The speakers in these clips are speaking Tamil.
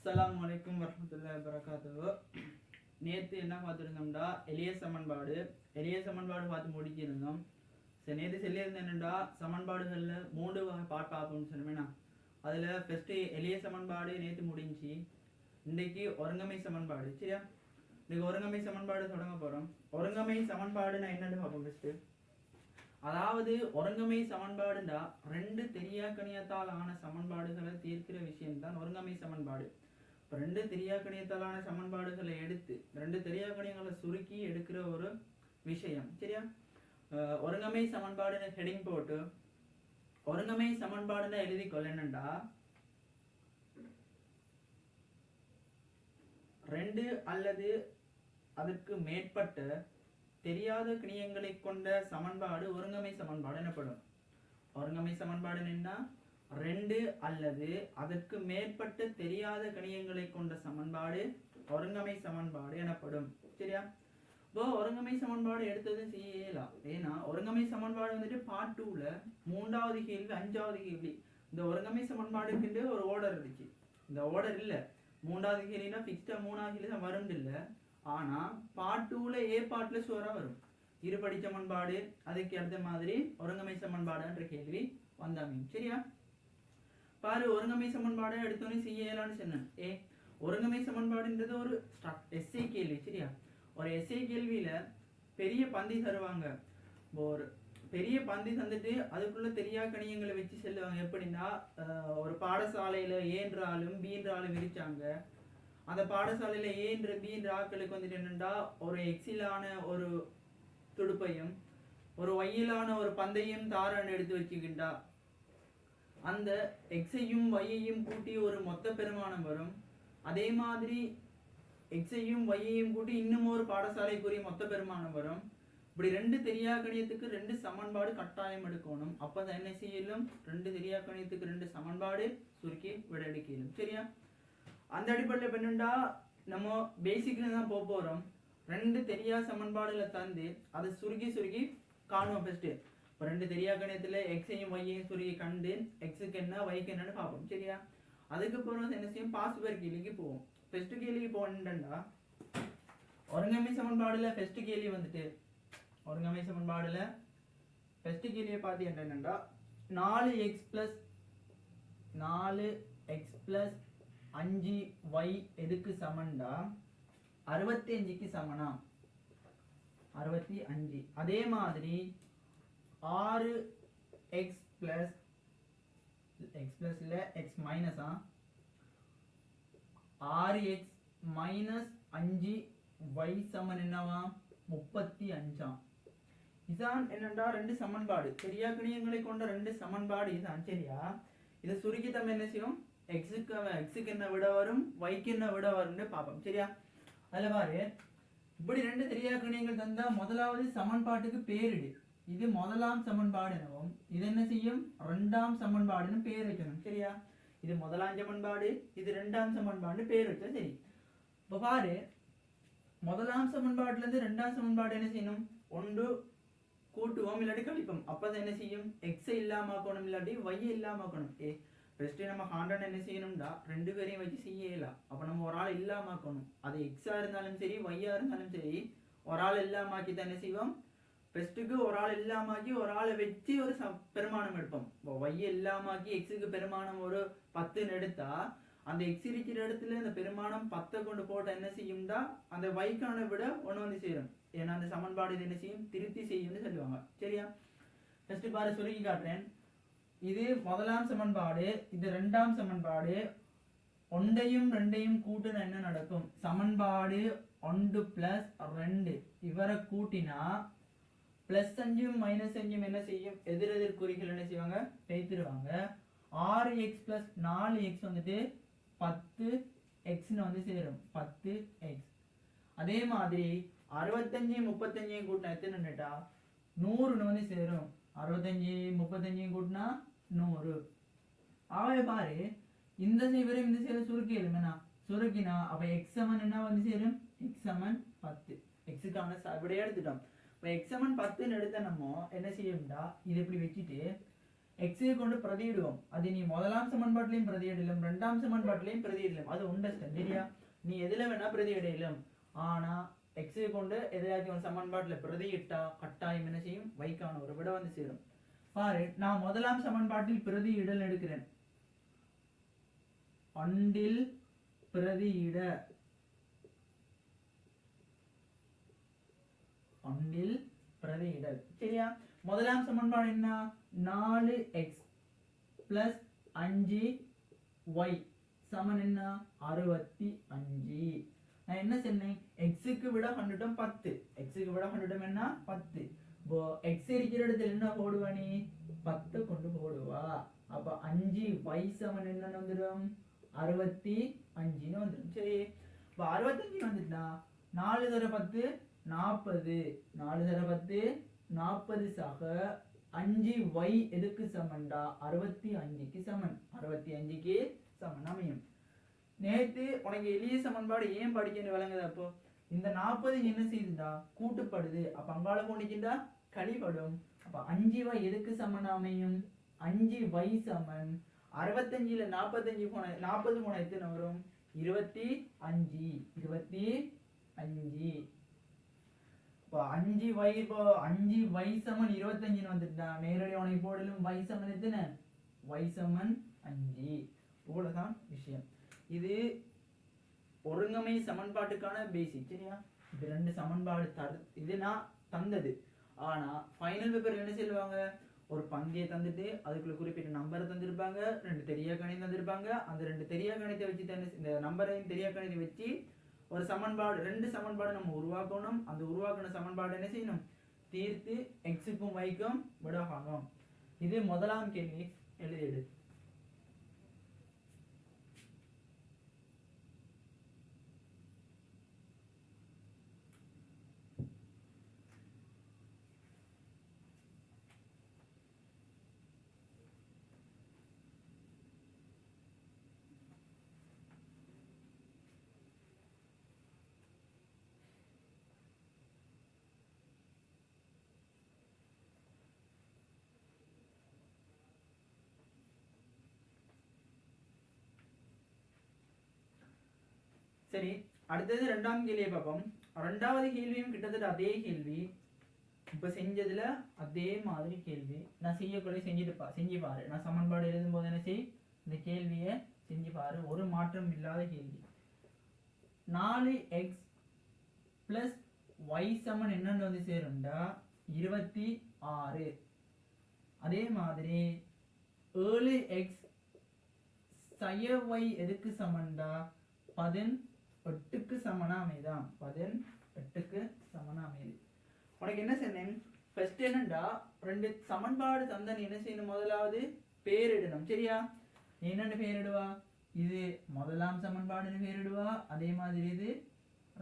அஸ்ஸலாமு அலைக்கும் வரஹ்மத்துல்லாஹி வபரகாத்துஹு. நேற்று என்ன பார்த்துருந்தோம்டா எளிய சமன்பாடு பார்த்து முடிச்சிருந்தோம். சரி, நேற்று சொல்லியிருந்தேன் என்னடா சமன்பாடுகளில் 3 வகை பார்ப்போம்னு சொன்னோமேண்ணா. அதில் ஃபஸ்ட்டு எளிய சமன்பாடு நேற்று முடிஞ்சு, இன்றைக்கு ஒருங்கமை சமன்பாடு. சரியா, இன்றைக்கு ஒருங்கமை சமன்பாடு தொடங்க போகிறோம். ஒருங்கமை சமன்பாடுன்னா என்னென்னு பார்ப்போம் ஃபஸ்ட்டு. அதாவது ஒருங்கமை சமன்பாடுண்டா ரெண்டு தெரியாக்கணியத்தால் ஆன சமன்பாடுகளை தீர்க்கிற விஷயம்தான் ஒருங்கமை சமன்பாடு. இப்போ ரெண்டு தெரியாக்கணியத்தாலான சமன்பாடுகளை எடுத்து ரெண்டு தெரியாக்கணியங்களை சுருக்கி எடுக்கிற ஒரு விஷயம். சரியா, ஒருங்கமை சமன்பாடுன்னு ஹெடிங் போட்டு ஒருங்கமை சமன்பாடுன்னு எழுதி கொள்ளணும்டா ரெண்டு அல்லது அதற்கு மேற்பட்ட தெரியாத கணியங்களை கொண்ட சமன்பாடு ஒருங்கமை சமன்பாடு எனப்படும். ஒருங்கமை சமன்பாடு என்ன? ரெண்டு அல்லது அதற்கு மேற்பட்ட தெரியாத கணியங்களை கொண்ட சமன்பாடு ஒருங்கமை சமன்பாடு எனப்படும். சரியா, இப்போ ஒருங்கமை சமன்பாடு எடுத்தது செய்யலாம். ஏன்னா ஒருங்கமை சமன்பாடு வந்துட்டு பார்ட் 2ல 3வது கேள்வி 5வது கேள்வி இந்த ஒருங்கமை சமன்பாடுக்கு ஒரு ஓர்டர் இருந்துச்சு. இந்த ஓர்டர் இல்லை, 3வது கேள்வினா ஃபிக்ஸ்டா 3வது கேள்வி தான் வரும் இல்லை. ஆனா பார்ட் 2ல ஏ பார்ட்ல சூரா வரும் இருபடி சமன்பாடு, அதுக்கு அடுத்த மாதிரி ஒருங்கமை சமன்பாடுன்ற கேள்வி வந்தாங்க. சரியா, பாரு ஒருங்கமை சமன்பாடு எடுத்தோன்னே செய்யலான்னு சொன்னேன். ஒருங்கமை சமன்பாடுன்றது ஒரு எஸ்ஐ கேள்வி. சரியா, ஒரு எஸ்ஐ கேள்வியில பெரிய பந்தி தருவாங்க. ஒரு பெரிய பந்தி தந்துட்டு அதுக்குள்ள தெரியா கணியங்களை வச்சு செல்லுவாங்க. எப்படின்னா ஒரு பாடசாலையில ஏன்றாலும் பீன்றாலும் விரிச்சாங்க. அந்த பாடசாலையில ஏன்ற பீன்ற ஆக்களுக்கு வந்துட்டு என்னண்டா ஒரு எக்ஸிலான ஒரு துடுப்பையும் ஒரு ஒய்யிலான ஒரு பந்தையும் தாரன்னு எடுத்து வச்சுக்கிட்டா அந்த எக்ஸையும் ஒய்யையும் கூட்டி ஒரு மொத்த பெருமானம் வரும். அதே மாதிரி எக்ஸையும் ஒய்யையும் கூட்டி இன்னும் ஒரு பாடசாலைக்குரிய மொத்த பெருமானம் வரும். இப்படி ரெண்டு தெரியா கணியத்துக்கு ரெண்டு சமன்பாடு கட்டாயம் எடுக்கணும். அப்பதான் என்ன செய்யலும்? ரெண்டு தெரியா கணியத்துக்கு ரெண்டு சமன்பாடு சுருக்கி விட எடுக்கலும். சரியா, அந்த அடிப்படையில் என்னண்டா நம்ம பேசிக்ல தான் போறோம். ரெண்டு தெரியா சமன்பாடுகளை தந்து அதை சுருக்கி காணுவோம். ஃபர்ஸ்ட் இப்போ ரெண்டு தெரியா கணியத்துல எக்ஸையும் ஒய்யையும் சுருக்கி கண்டு எக்ஸுக்கு என்ன ஒய்க்கு என்னன்னு பார்ப்போம். சரியா, அதுக்கப்புறம் என்ன செய்யும்? பாஸ்வேர்ட் கேள்விக்கு போவோம். ஃபர்ஸ்ட் கேள்விக்கு போனேன்டா ஒருங்கமை சமன்பாடுல ஃபர்ஸ்ட் கேள்வி வந்துட்டு ஒருங்கமை சமன்பாடுல ஃபர்ஸ்ட் கேள்வியை பார்த்து என்னன்னா 4x + 5y எதுக்கு சமன்டா 65க்கு சமனா 65. அதே மாதிரி 6x இல்ல x மைனஸ் 6x - 5y சமன் என்னவா 35. இதான் என்னண்டா ரெண்டு சமன்பாடு தெரியா கணியங்களை கொண்ட ரெண்டு சமன்பாடு இதான். சரியா, இதை சுருக்கி நம்ம என்ன செய்யும்? எக்ஸுக்கு என்ன விட வரும், ஒய்க்கு என்ன விட வரும்னு பார்ப்போம். சரியா, அதில் பாரு இப்படி ரெண்டு தெரியா கணியங்கள் தந்தா முதலாவது சமன்பாட்டுக்கு பேரிடு. இது முதலாம் சமன்பாடு எனவும் இது என்ன செய்யும்? ரெண்டாம் சமன்பாடுன்னு பேர் வைக்கணும். சரியா, இது முதலாம் சமன்பாடு, இது ரெண்டாம் சமன்பாடுன்னு பேர் வச்சா சரி. இப்போ பாரு முதலாம் சமன்பாடுல இருந்து ரெண்டாம் சமன்பாடு என்ன செய்யணும்? ஒன்று கூட்டுவோம் இல்லாட்டி கழிப்போம். அப்பதான் என்ன செய்யும்? எக்ஸை இல்லாமக்கணும் இல்லாட்டி ஒய்யை இல்லாமக்கணும். ஃபர்ஸ்ட் நம்ம ஹாண்டன் என்ன செய்யணும்டா ரெண்டு பேரையும் வச்சு செய்யலாம். அப்போ நம்ம ஒரு ஆள் இல்லாமக்கணும். அது எக்ஸா இருந்தாலும் சரி ஒய்யா இருந்தாலும் சரி ஒரு ஆள் இல்லாமாக்கி தான் என்ன செய்வோம்? ஃபர்ஸ்ட்டுக்கு ஒரு ஆள் இல்லாமாக்கி ஒரு ஆளை வச்சு ஒரு பெருமானம் எடுப்போம். இப்போ ஒய்யை இல்லாமாக்கி எக்ஸுக்கு பெருமானம் ஒரு 10ன்னு எடுத்தா அந்த எக்ஸ் இருக்கிற இடத்துல இந்த பெருமானம் 10 கொண்டு போட்ட என்ன செய்யும்டா அந்த ஒய்க்கான விட ஒன்று வந்து சேரும். ஏன்னா அந்த சமன்பாடு இது என்ன செய்யும்? திருப்தி செய்யும்னு சொல்லுவாங்க. சரியா, ஃபர்ஸ்ட் பாரு சுருக்கி காட்டுறேன். இது முதலாம் சமன்பாடு, இது ரெண்டாம் சமன்பாடு. ஒன்றையும் ரெண்டையும் கூட்டினா என்ன நடக்கும்? சமன்பாடு 1 + 2 இவரை கூட்டினா +5 -5 என்ன செய்யும்? எதிரெதிர் குறிகள் என்ன செய்வாங்க? பேத்திருவாங்க. 6x + 4x வந்துட்டு 10xன்னு வந்து சேரும் 10x. அதே மாதிரி 65 35 கூட்டினா எத்தனைட்டா 100ன்னு வந்து சேரும். 65 35 கூட்டினா 100. ஆகவே பாரு இந்த சேவரும் இந்த சேவரும் சுருக்கி எழுதுனா சுருக்கினா அப்ப x சமன் என்ன வந்து சேரும்? x சமன் 10. எக்ஸுக்கான விடையை எடுத்துட்டோம். இப்போ x சமன் 10ன்னு எடுத்த நம்ம என்ன செய்யும்டா இது இப்படி வச்சுட்டு எக்ஸை கொண்டு பிரதியிடுவோம். அது நீ முதலாம் சமன்பாட்டிலையும் பிரதியிடலும், ரெண்டாம் சமன்பாட்டிலையும் பிரதியிடலும். அது உண்டஸ்டன் சரியா? நீ எதுல வேணா பிரதியிடலும். ஆனா எக்ஸை கொண்டு எதையாச்சும் ஒரு சமன்பாட்டுல பிரதியிட்டா கட்டாயம் என்ன செய்யும்? வைக்கான ஒரு விட வந்து சேரும். பாரு, நான் முதலாம் சமன்பாட்டில் பிரதியிடல் எடுக்கிறேன். ஒன்றில் பிரதியிட, ஒன்றில் பிரதியிடல் சரியா? முதலாம் சமன்பாடு என்ன? 4x plus 5y சமன் என்ன? 65. நான் என்ன சொன்னேன்? எக்ஸுக்கு விட 100 10, எக்ஸுக்கு விட 100 என்ன? 10. இப்போ எக்ஸ் இருக்கிற இடத்துல என்ன போடுவா? நீ 10 கொண்டு போடுவா. அப்ப 5y சமன் என்ன வந்துடும்? 65 வந்துடும் சரி. இப்போ 65 வந்துட்டா 4 தர 10 40, 4 தர 10 40 சக 5y எதுக்கு சமன்டா? 65க்கு சமன், 65க்கு சமன் அமையும். நேத்து உனக்கு எளிய சமன்பாடு ஏன் படிக்கணும் விளங்குது? அப்போ இந்த 40 என்ன செய்யுதுடா? கூட்டுப்படுது. அப்ப அங்கால கொண்டிக்கின்றா கழிப்படும். அப்ப 5y எதுக்கு சமன் அமையும்? 5y சமன் 65ல 45 போன 40 போன எத்தனை வரும்? 25. 25. இப்போ 5y, இப்போ 5y சமன் 25 வந்துட்டா நேரடி உனக்கு போடலும் y சமன் எத்தனை? y சமன் 5. இவ்வளவுதான் விஷயம். இது ஒருங்கமை சமன்பாட்டுக்கான பேசிக் சரியா? இது ரெண்டு சமன்பாடு இது நான் தந்தது. ஆனா ஃபைனல் பேப்பர் என்ன சொல்லுவாங்க? ஒரு பந்தியை தந்துட்டு அதுக்குள்ள குறிப்பிட்ட நம்பரை தந்திருப்பாங்க, 2 தெரியா கணிதம் தந்திருப்பாங்க. அந்த 2 தெரியா கணிதத்தை வச்சு இந்த நம்பரையும் தெரியா கணிதத்தை வச்சு ஒரு சமன்பாடு, 2 சமன்பாடு நம்ம உருவாக்கணும். அந்த உருவாக்கின சமன்பாடு என்ன செய்யணும்? தீர்த்து எக்ஸுக்கும் வைக்கும் விட காணும். இது முதலாம் கேள்வி. எழுதிடு. சரி, அடுத்தது ரெண்டாம் கேள்வியை பார்ப்போம். ரெண்டாவது கேள்வியும் கிட்டத்தட்ட அதே கேள்வி. இப்ப செஞ்சதுல அதே மாதிரி கேள்வி. நான் செய்யக்கூடிய செஞ்சு பாரு. நான் சமன்பாடு எழுதும் போது என்ன செய்? இந்த கேள்வியை செஞ்சு பாரு. ஒரு மாற்றம் இல்லாத கேள்வி. 4x plus y சமன் என்னன்னு வந்து சேரும்டா 26. அதே மாதிரி 7x sin y எதுக்கு சமன்டா? 18க்கு சமனா அமைதான். 18க்கு சமனா அமைது. உனக்கு என்ன சொன்னேன்? ஃபர்ஸ்ட் என்னண்டா 2 சமன்பாடு தந்த நீ என்ன செய்யணும்? முதலாவது பேரிடணும் சரியா? நீ என்னன்னு பேரிடுவா? இது முதலாம் சமன்பாடுன்னு பேரிடுவா. அதே மாதிரி இது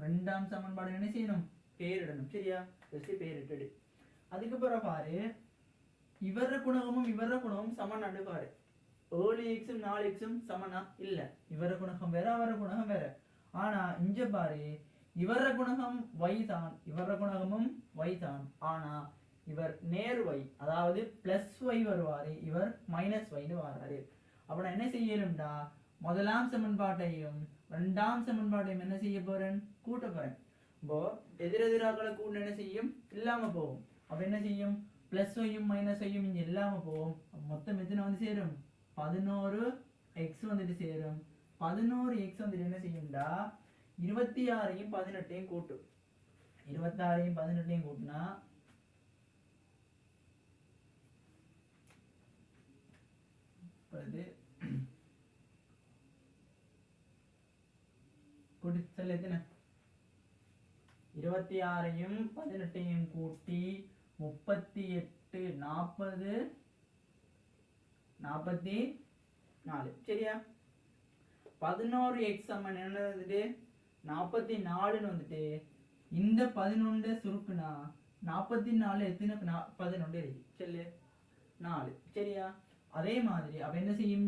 ரெண்டாம் சமன்பாடு என்ன செய்யணும்? பேரிடணும் சரியா? ஃபர்ஸ்ட் பேரிட்டு. அதுக்கப்புறம் பாரு, இவர குணகமும் இவர குணகமும் சமனாண்டு பாரு. 7xம் 4xம் சமனா? இல்ல. இவர குணகம் வேற, அவர குணகம் வேற. ஆனா இங்க பாரு, இவர குணகம் y தான், இவர குணகமும் y தான். ஆனா இவர் நேர் y, அதாவது பிளஸ் y வருவாரு, இவர் மைனஸ் y வராரு. அப்ப நான் என்ன செய்யணும்டா? முதலாம் சமன்பாட்டையும் ரெண்டாம் சமன்பாட்டையும் என்ன செய்ய போறேன்? கூட்ட போறேன். இப்போ எதிரெதிராக்களை கூட்ட என்ன செய்யும்? இல்லாம போகும். அப்ப என்ன செய்யும்? பிளஸ் ஒய்யும் மைனஸ் ஒய்யும் இங்க இல்லாம போகும். மொத்தம் எத்தனை வந்து சேரும்? 11x வந்துட்டு சேரும். 11x வந்துட்டு என்ன செய்யும்டா? 26ஐயும் 18ஐயும் கூட்டும். 26ஐயும் 18ஐயும் கூட்டினா கூட்டி சொல்ல எத்தனை? 26ஐயும் 18ஐயும் கூட்டி 38 40 44 சரியா? 11x சமன் என்ன வந்துட்டு 44ன்னு வந்துட்டு இந்த 11 சுருக்குனா 44 எத்தனை? 11 இருக்கு சொல்லு 4 சரியா? அதே மாதிரி அப்ப என்ன செய்யும்?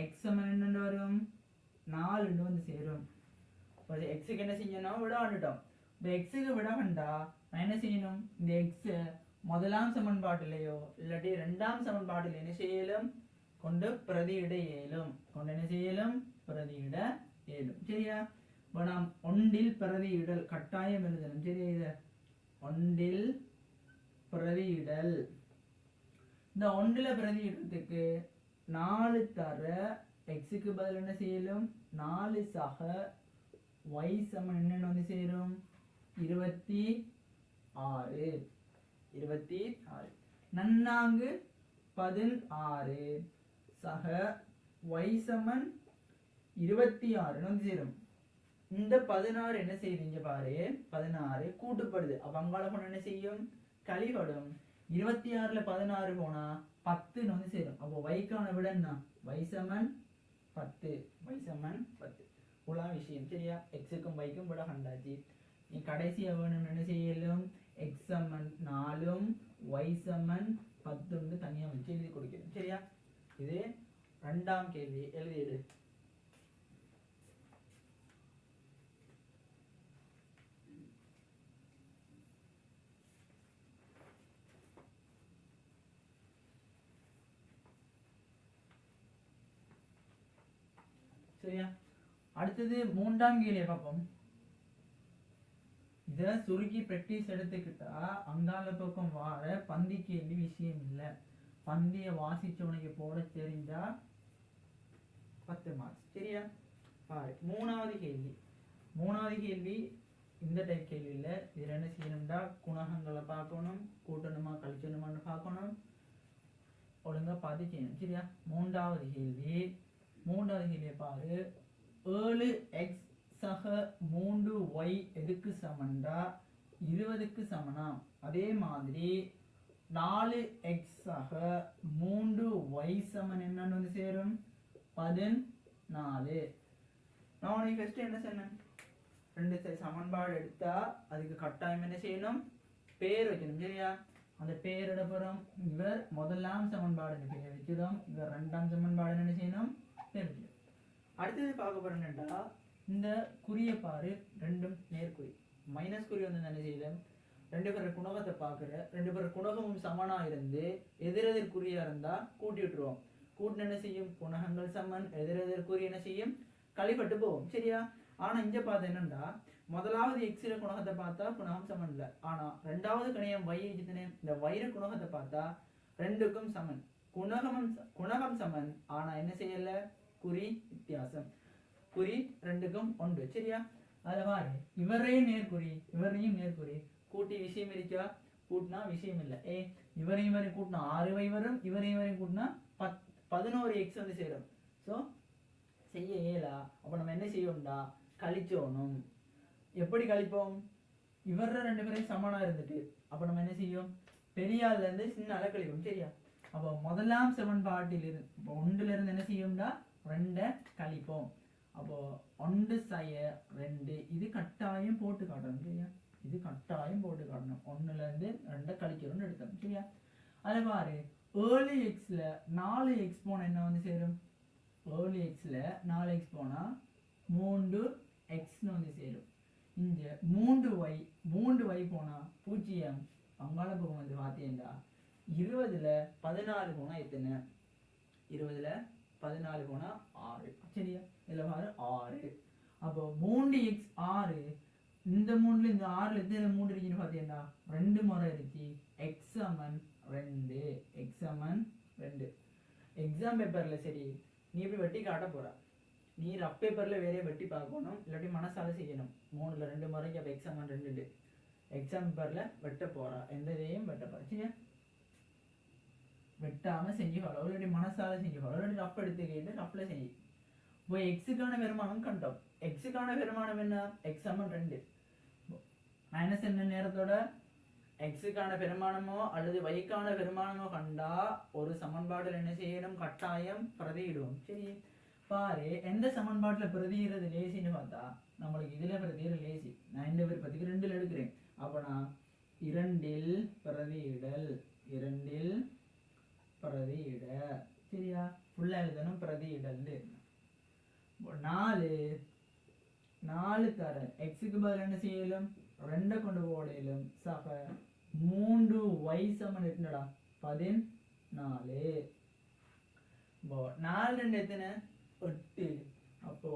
x சமன் என்ன வரும்? 4 வந்து சேரும். எக்ஸுக்கு என்ன செய்யணும்? விட வந்துட்டோம். இந்த எக்ஸுக்கு விட வேண்டா நான் என்ன செய்யணும்? இந்த எக்ஸை முதலாம் சமன்பாட்டிலேயோ இல்லாட்டி இரண்டாம் சமன்பாட்டில் என்ன செய்யலும் கொண்டு பிரதியிட இயலும் என்ன செய்யலும் பிரதியிட இயலும் சரியா. இப்போ நாம் ஒன்றில் பிரதியிடல் கட்டாயம் எழுதணும் சரியா. இத ஒன்றில் பிரதியிடல். இந்த ஒன்றில் பிரதியிடத்துக்கு 4 தர எக்ஸுக்கு பதில் என்ன செய்யலும் 4 சக y சமன் என்னன்னு வந்து சேரும் 26 நன்னாங்கு 16 சக y சமன் 26 வந்து சேரும். இந்த 16 என்ன செய்யுங்க பாரு 16 கூட்டுப்படுது. அப்ப அங்கால போன என்ன செய்யும் கழிபடும். 26ல 16 போனா 10 வந்து சேரும். அப்போ வைக்கான விட என்ன y சமன் 10 உலா விஷயம் சரியா. எக்ஸுக்கும் வைக்கும் விட கண்டாச்சு. நீ கடைசியா வேணும் என்ன செய்யலும் x சமன் 4 y சமன் 10 தனியா வச்சு எழுதி கொடுக்கிறேன் சரியா. இது இரண்டாம் கேள்வி எழுதிடு. சரியா. அடுத்தது மூன்றாம் கேள்வியை பார்ப்போம். இத சுருக்கி பிராக்டிஸ் எடுத்துக்கிட்டா அங்கால பக்கம் வார பந்தி கேள்வி விஷயம் இல்லை. பந்திய வாசிச்சவனுக்கு போட தெரிஞ்சா 10 மார்க்ஸ் சரியா. மூணாவது கேள்வி இந்த டைப் கேள்வி இல்லை. இதுல என்ன செய்யணும்டா குணகங்களை பார்க்கணும், கூட்டணுமா கழிச்சணுமான்னு பார்க்கணும், ஒழுங்கா பார்த்து செய்யணும் சரியா. மூன்றாவது கேள்வியை பாரு. 7x சக 3y எதுக்கு சமன்டா 20க்கு சமனா. அதே மாதிரி 4x சக 3y சமன் என்னன்னு வந்து சேரும் 14. நான் உனக்கு ஃபர்ஸ்ட் என்ன சொன்னேன், 2 சமன்பாடு எடுத்தா அதுக்கு கட்டாயம் என்ன செய்யணும் பேர் வைக்கணும் சரியா. அந்த பேர் இடப்புறம் இவர் முதலாம் சமன்பாடு பேர் வச்சிடும், இவர் இரண்டாம் சமன்பாடு என்ன செய்யணும் பேர் வைக்கணும். அடுத்தது பார்க்க போறேன்டா இந்த குறிய பாரு, ரெண்டும் நேர்குறி. மைனஸ் குறி வந்து என்ன செய்யலாம் 2 பேர் குணகத்தை பார்க்குற 2 பேர் குணகமும் சமனா இருந்து எதிரெதிர் குறியா இருந்தா கூட்டி விட்டுருவோம். கூட்டின என்ன செய்யும் குணகங்கள் சமன், எதிரெதிர் குறி என்ன செய்யும் கழிப்பட்டு போவோம் சரியா. ஆனா இங்க பார்த்து என்னண்டா முதலாவது எக்ஸில குணகத்தை பார்த்தா குணகம் சமன் இல்லை. ஆனா ரெண்டாவது கணியம் y இருக்குதுன்னு இந்த வைர குணகத்தை பார்த்தா ரெண்டுக்கும் சமன். குணகம் சமன் ஆனா என்ன செய்யல குறி வித்தியாசம். குறி ரெண்டுக்கும் ஒன்று சரியா. அதுல பாரு இவரையும் நேர்குறி கூட்டி விஷயம் இருக்கா, கூட்டினா விஷயம் இல்லை. இவரையும் கூட்டினா 6y வரும், இவரையும் கூட்டினா 11x வந்து சேரும். ஸோ செய்ய இயலா. அப்ப நம்ம என்ன செய்வோம்டா கழிச்சோணும். எப்படி கழிப்போம், இவர 2 பேரையும் சமனா இருந்துட்டு அப்ப நம்ம என்ன செய்யும் பெரியால இருந்து சின்ன அளவு கழிப்போம் சரியா. அப்போ முதலாம் சமன்பாட்டில் இருந்து 1ல இருந்து என்ன செய்யும்டா 2 கழிப்போம். அப்போ 1 சய 2 இது கட்டாயம் போட்டு காட்டணும் சரியா. இது கட்டாயம் போட்டு காட்டணும். 1ல இருந்து 2 கழிக்கிறோம்னு எடுத்தோம் சரியா. அது பாரு 7xல 4x போனா என்ன வந்து சேரும் 7xல 4x போனா 3x வந்து சேரும். இங்க 3y போனா 0 அங்கால பக்கம் வந்து பார்த்தீங்கன்னா 20ல 16 போனா எத்தனை 20ல 14 போனா 6 சரியா. இதுல பாரு 6. அப்போ 3x 6 இந்த 3ல இந்த 6ல எத்தனை 3 இருக்குன்னு பார்த்தீங்கன்னா 2 முறை இருக்கு. x சமன் 2 எக்ஸாம் பேப்பர்ல சரி நீ இப்படி வெட்டி காட்ட போற, நீ ரஃப் பேப்பர்ல வேற வெட்டி பார்க்கணும், இல்லாட்டி மனசால செய்யணும். 3ல 2 முறைக்கு அப்ப x சமன் 2 எக்ஸாம் பேப்பர்ல வெட்ட போறா, எந்த இதையும் வெட்ட போற சரியா. வெட்டாம செஞ்சு போறோம், இல்லாட்டி மனசால செஞ்சு போறோம், இல்லாட்டி ரஃப் எடுத்துக்கிட்டு ரஃப்ல செஞ்சு. இப்போ எக்ஸுக்கான பெருமானம் கண்டோம். எக்ஸுக்கான பெருமானம் என்ன x சமன் 2 மைனஸ் என்ன நேரத்தோட எக்ஸுக்கான பெருமானமோ அல்லது வைக்கான பெருமானமோ கண்டா ஒரு சமன்பாட்டில் என்ன செய்யணும் கட்டாயம் பிரதியிடுவோம் சரி. பாரு எந்த சமன்பாட்டுல பிரதியிடுறது லேசின்னு பார்த்தா நம்மளுக்கு இதுல பிரதியிட லேசி. நான் இந்த விருப்பத்துக்கு 2ல் எடுக்கிறேன். அப்ப நான் 2ல் பிரதியிடல் 2ல் பிரதியிட சரியா. ஃபுல்லா எழுதணும் பிரதியிடல். 4 தர எக்ஸுக்கு பதில் என்ன செய்யலும் 2 கொண்டு போடையிலும் சக 3y சமன் என்னடா 14. இப்போ 4 2 எத்தனை 8. அப்போ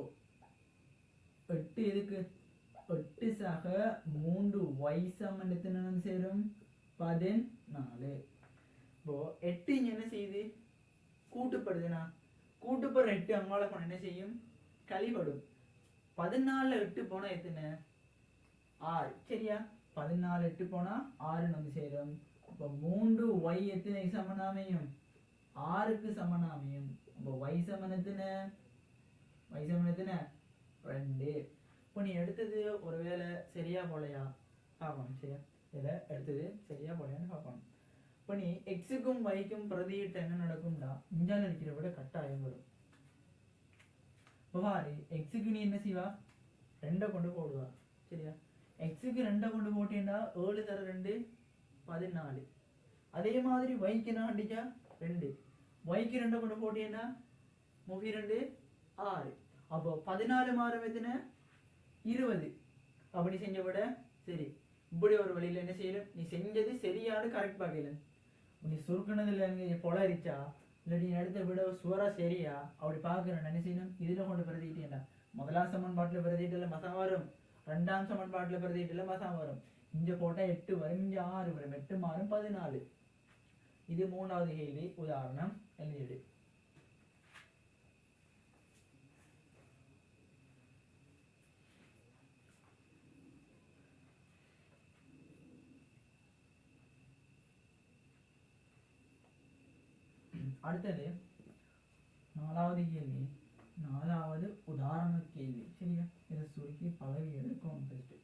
8 எதுக்கு 8 சக 3y சமன் எத்தனை சேரும் 14. இப்போ 8 இங்க என்ன செய்யுது கூட்டுப்படுதுனா கூட்டுப்படுற 8 அங்கால போன என்ன செய்யும் கழிபடும். 14 8 போனா எத்தனை 6 சரியா 14 8 போனா 6 வந்து சேரும். அப்போ 3y எத்தனை சமனாமையும் 6க்கு சமனாமையும். அப்போ y சமன் எத்தனை 2. இப்போ நீ எடுத்தது ஒருவேளை சரியா போலையா பார்க்கணும் சரியா இதை எடுத்தது சரியா போலையான்னு பார்க்கணும். இப்போ நீ எக்ஸுக்கும் வைக்கும் பிரதியிட்ட என்ன நடக்கும்டா இஞ்சால இருக்கிற விட கட்டாயம் வரும். இப்போ பாரு எக்ஸுக்கு நீ என்ன செய்வா 2 கொண்டு போடுவா சரியா எக்ஸுக்கு 2 கொண்டு போட்டேன்னா 7 தர 2 14. அதே மாதிரி வைக்கு நான் அடிச்சா 2 வைக்கு 2 கொண்டு போட்டேன்னா 32 6. அப்போ 14 மாறும் எத்தனை 20. அப்படி செஞ்ச விட சரி இப்படி ஒரு வழியில் என்ன செய்யணும் நீ செஞ்சது சரியானு கரெக்ட் பார்க்கல நீ சுருக்கினதுல பொலரிச்சா இல்லை நீ எடுத்த விட சுவரா சரியா அப்படி பார்க்குறேன் என்ன செய்யணும் இதில் கொண்டு பிரதிட்டேன்டா முதலாம் சமன்பாட்டில் பிரதிட்டில் மசம் வரும் 2ஆம் சமன்பாட்டில் பிரதிட்டில் மசம் வரும். இங்கே போட்டால் 8 வரும் இங்கே 6 வரும் 8 மாறும் 14. இது 3வது கேள்வி உதாரணம் எழுதிடு. அடுத்தது 4வது கேள்வி 4வது உதாரண கேள்வி சரியா இதை சுருக்கி பழகி எடுக்கும். ஃபர்ஸ்ட்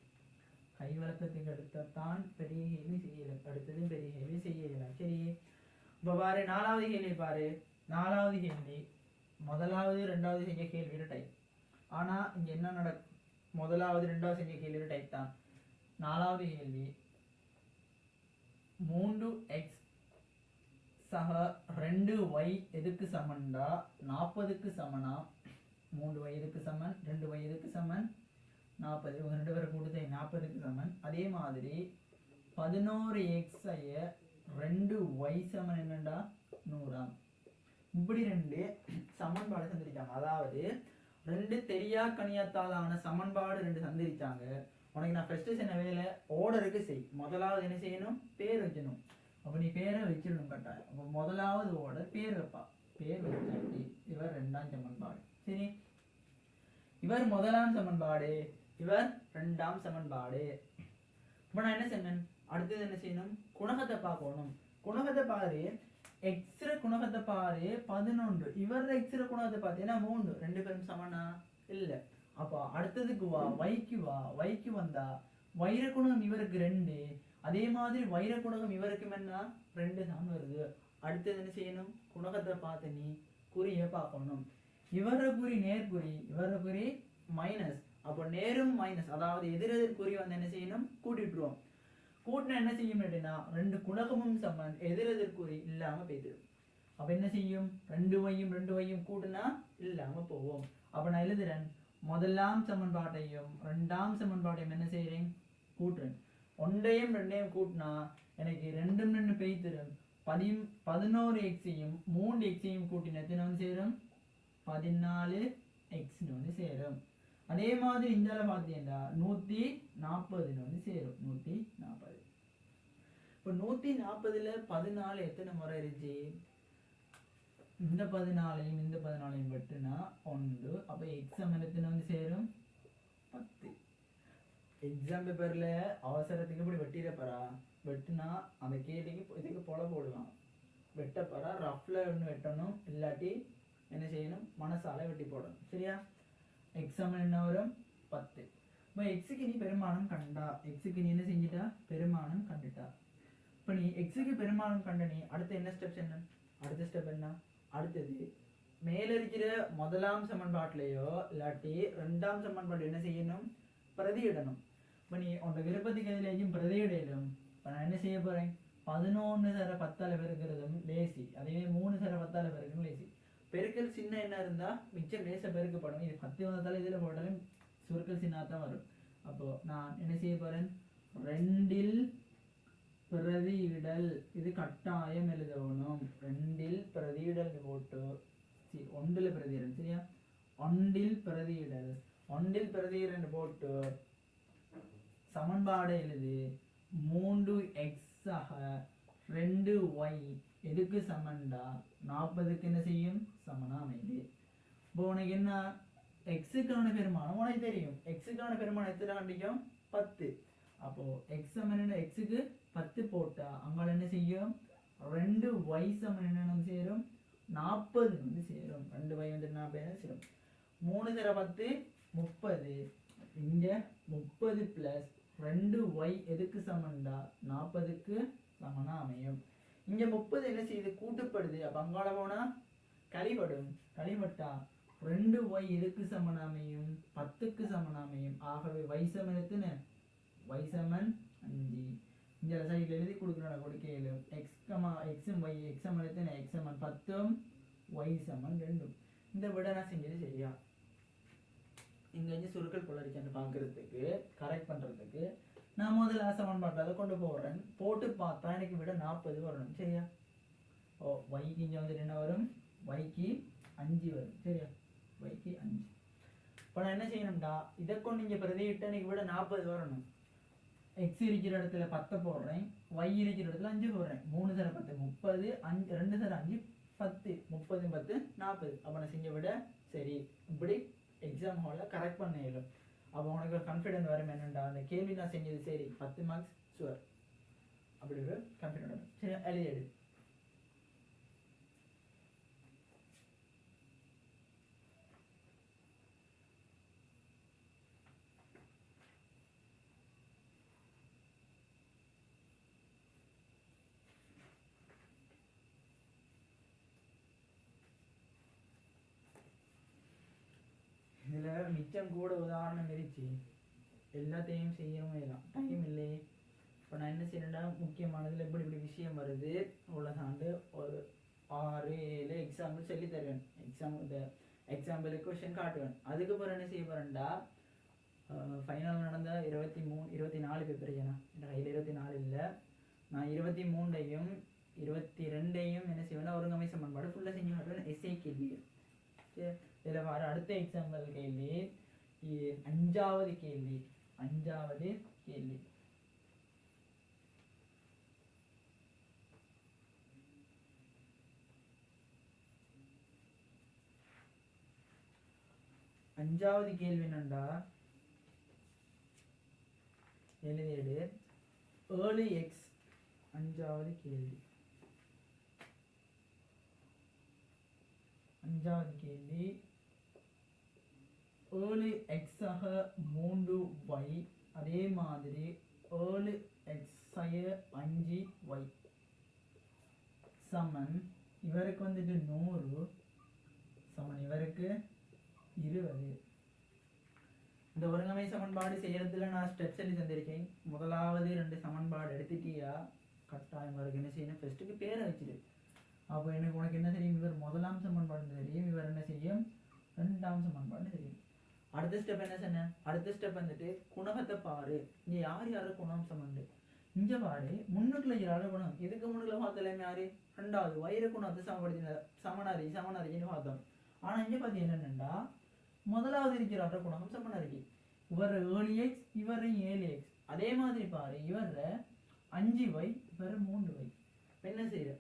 கை வழக்கத்துக்கு அடுத்தான் பெரிய கேள்வி செய்யல அடுத்தது பெரிய கேள்வி செய்யலாம் சரி. இப்போ பாரு 4வது கேள்வி பாரு 4வது கேள்வி 1வது 2வது செஞ்ச கேள்வியோட டைப். ஆனால் இங்கே என்ன நடக்கும் 1வது 2வது செஞ்ச கேள்வியோட டைப் தான். 4வது கேள்வி 3x சக 2y எதுக்கு சமன்டா 40க்கு சமனா 3y எதுக்கு சமன் 2y எதுக்கு சமன் 40 இவங்க 2 பேரை கூட்டுதை 40க்கு சமன். அதே மாதிரி 11x 2y சமன் என்னண்டா 100. இப்படி 2 சமன்பாடு சந்திரிச்சாங்க. அதாவது 2 தெரியா கணியத்தாலான சமன்பாடு 2 சந்திரிச்சாங்க. உனக்கு நான் ஃபர்ஸ்ட் சொன்ன வேலை ஓர்டருக்கு செய். முதலாவது என்ன செய்யணும் பேர் வைக்கணும். அப்போ நீ பேரை வச்சிடணும் கட்டாயம். அப்போ முதலாவது ஓர்டர் பேர் வைப்பா பேர் வச்சாட்டி இவர் 2ஆம் சமன்பாடு சரி இவர் முதலாம் சமன்பாடு இவர் 2ஆம் சமன்பாடு. இப்போ நான் என்ன சொன்னேன் அடுத்தது என்ன செய்யணும் குணகத்தை பார்க்கணும். குணகத்தை பாரு எக்ஸ்ர குணகத்தை பாரு 11 இவர் எக்ஸ்ர குணகத்தை பார்த்தீங்கன்னா 3 2 பேரும் சமனா இல்லை. அப்போ அடுத்ததுக்கு வா வைக்கு வந்தா வைர குணகம் இவருக்கு 2 அதே மாதிரி வைர குணகம் இவருக்கும் என்ன 2 தான் வருது. அடுத்தது என்ன செய்யணும் குணகத்தை பார்த்து நீ குறியை பார்க்கணும். இவர குறி நேர்குறி இவர குறி மைனஸ். அப்போ நேரும் மைனஸ் அதாவது எதிரெதிர் குறி வந்து என்ன செய்யணும் கூட்டிட்டுருவோம். கூட்டினா என்ன செய்யும் அப்படின்னா 2 குணகமும் சமன் எதிரெதிர் குறி இல்லாம போயிடும். அப்ப என்ன செய்யும் 2y கூட்டினா இல்லாம போவோம். அப்ப நான் எழுதுறேன் முதலாம் சமன்பாட்டையும் 2ஆம் சமன்பாட்டையும் என்ன செய்யறேன் கூட்டுறேன். 1ஐயும் 2ஐயும் கூட்டினா எனக்கு 2 2 பெய்திரும் 11xையும் 3xையும் கூட்டின எத்தனை வந்து சேரும் 14x வந்து சேரும். அதே மாதிரி இந்தால பார்த்தீங்கன்னா 140 வந்து சேரும் 140. இப்போ 140ல 14 எத்தனை முறை இருந்துச்சு இந்த 14ஐயும் இந்த 14ஐயும் வெட்டுனா 1. அப்போ எக்ஸாம் எத்தனை வந்து சேரும் 10. எக்ஸாம் பேப்பர்ல அவசரத்துக்கு இப்படி வெட்டிடப்பறா வெட்டுனா அந்த கேள்விக்கு இதுக்கு போல போடலாம். வெட்டப்பறா ரஃப்ல ஒன்று வெட்டணும் இல்லாட்டி என்ன செய்யணும் மனசால வெட்டி போடணும் சரியா. எக்ஸாம் என்ன வரும் 10. இப்போ எக்ஸுக்கு நீ பெருமானம் கண்டா எக்ஸுக்கு நீ என்ன செஞ்சிட்டா பெருமானம் கண்டுட்டா. இப்போ நீ எக்ஸுக்கு பெருமானம் கண்ட நீ அடுத்து என்ன ஸ்டெப்ஸ் என்ன அடுத்த ஸ்டெப் என்ன அடுத்தது மேல இருக்கிற முதலாம் சமன்பாட்டிலையோ இல்லாட்டி 2ஆம் சமன்பாடு என்ன செய்யணும் பிரதியிடணும். இப்போ நீ உன்னோட விருப்பத்துக்கு எதுலேயும் பிரதியிடலும். இப்போ நான் என்ன செய்ய போறேன் 11 சர 10ஆல பெருக்கிறதும் லேசி அதே 3 சர 10ஆல பெருக்கணும் லேசி. பெருக்கல் சின்ன என்ன இருந்தா மிச்சம் லேச பெருக்கப்படும். இது 10 வந்தாலும் இதுல போட்டாலும் சுருக்கல் சின்ன தான் வரும். அப்போ நான் என்ன செய்ய போறேன் 2ல் பிரதியிடல் இது கட்டாயம் எழுதணும். 2ல் பிரதியிடல் போட்டு ஒன்றில் பிரதியிடல் சரியா, ஒன்றில் பிரதியிடல், ஒன்றில் பிரதியிடல் போட்டு சமன்பாடு எழுது. 3x ஆக 2y எதுக்கு சமன்டா 40க்கு என்ன செய்யும் சமனா அமைது. இப்போ உனக்கு என்ன எக்ஸுக்கான பெருமானம் உனக்கு தெரியும். எக்ஸுக்கான பெருமானம் எத்தனை கண்டிக்கும் 10. அப்போ எக்ஸ் சமன் எக்ஸுக்கு 10 போட்டா அங்கால என்ன செய்யும் 2y சமன் என்ன சேரும் 40 வந்து சேரும். 2y வந்து 40 சேரும். 3 தர 10 30. இங்க 30 பிளஸ் 2y எதுக்கு சமன்டா 40க்கு சமனா அமையும். இங்க 30 என்ன செய்யுது கூட்டுப்படுது. அப்ப அங்கால போனா கழிபடும். கழிபட்டா 2y எதுக்கு சமனா அமையும் 10க்கு சமனா அமையும். ஆகவே y சமன் எத்தனை y சமன் 5. இந்த சைடுல எழுதி கொடுக்கறோம் கொடுக்கையில x மற்றும் y x சமன் எத்தனை x சமன் 10 y சமன் 2. இந்த விட நான் செஞ்சது சரியா. இங்க சுருக்கல் போலரிச்சான்னு பார்க்கறதுக்கு கரெக்ட் பண்றதுக்கு நான் முதல்ல சமன்பாட்டை அதை கொண்டு போறேன். போட்டு பார்த்தா எனக்கு விட 40 வரணும் சரியா. yக்கு இங்க வந்து என்ன வரும் yக்கு 5 வரும் சரியா, yக்கு 5. இப்போ நான் என்ன செய்யணும்டா இதை கொண்டு இங்கே பிரதியிட்ட எனக்கு விட 40 வரணும். x இருக்கிற இடத்துல 10 போடுறேன், y இருக்கிற இடத்துல 5 போடுறேன். 3 தர 10 30, 5 2 தர 5 10, 30 10 40. அப்போ நான் செஞ்ச விட சரி. இப்படி எக்ஸாம் ஹாலில் கரெக்ட் பண்ண இயலும். அப்போ உனக்கு ஒரு கான்ஃபிடென்ட் வரும் என்னண்டா அந்த கேள்வி நான் செஞ்சது சரி 10 மார்க்ஸ் ஷுவர் அப்படி ஒரு கான்ஃபிடென்ட் வரும். சரி எழுதி எடு. இதில் மிச்சம் கூட உதாரணம் இருந்துச்சு, எல்லாத்தையும் செய்யவும் இல்லை, டைம் இல்லையே. இப்போ நான் என்ன செய்யணும்னா முக்கியமானதில் இப்படி இப்படி விஷயம் வருது உள்ளதாண்டு ஒரு 6 7 எக்ஸாம்பிள் சொல்லி தருவேன். எக்ஸாம்பிளுக்கு கொஷின் காட்டுவேன். அதுக்கப்புறம் என்ன செய்ய போகிறேன்டா ஃபைனல் நடந்த 23 24 பேப்பர் ஏன்னா என் கையில் 24 இல்லை. நான் 23ஐயும் 22ஐயும் என்ன செய்வேன்னா ஒருங்கமை சமன்பாடு ஃபுல்லாக செஞ்சு காட்டுவேன். எஸ்ஏ கேள்வி சரி. இதில் வர அடுத்த எக்ஸாம்பிள் கேள்வி 5வது கேள்வி. 5வது கேள்வி என்னண்டா எழுதிடு 7x. 5வது கேள்வி 5வது கேள்வி 7x ஆக 3y அதே மாதிரி 7x 5y சமன் இவருக்கு வந்துட்டு 100 சமன் இவருக்கு 20. இந்த ஒருங்கமை சமன்பாடு செய்யறதுல நான் ஸ்டெப்ஸ் சொல்லி தந்திருக்கேன். முதலாவது 2 சமன்பாடு எடுத்துட்டியா கட்டாயம் இவருக்கு என்ன செய்யணும் ஃபர்ஸ்ட்டுக்கு பேரை வச்சுடு. அப்போ எனக்கு உனக்கு என்ன தெரியும் இவர் முதலாம் சமன்பாடு தெரியும், இவர் என்ன செய்யும் 2ஆம் சமன்பாடு தெரியும். அடுத்த ஸ்டெப் என்ன சொன்ன, அடுத்த ஸ்டெப் வந்துட்டு குணகத்தை பாரு. இங்க யார் யாரு குணம் சமண்டு இங்க பாரு. முன்னுக்குள்ள யாரு குணம் இதுக்கு முன்னுக்குள்ள பார்த்தலாம் யாரு 2வது வயிறு குணத்தை சமப்படுத்தின சமனாரின்னு பார்த்தோம். ஆனா இங்க பார்த்து என்னென்னண்டா முதலாவது இருக்கிற குணம் சமனாரிக்கு இவர் 7x இவர் 7x. அதே மாதிரி பாரு இவர் 5y இவர் 3y. என்ன செய்யற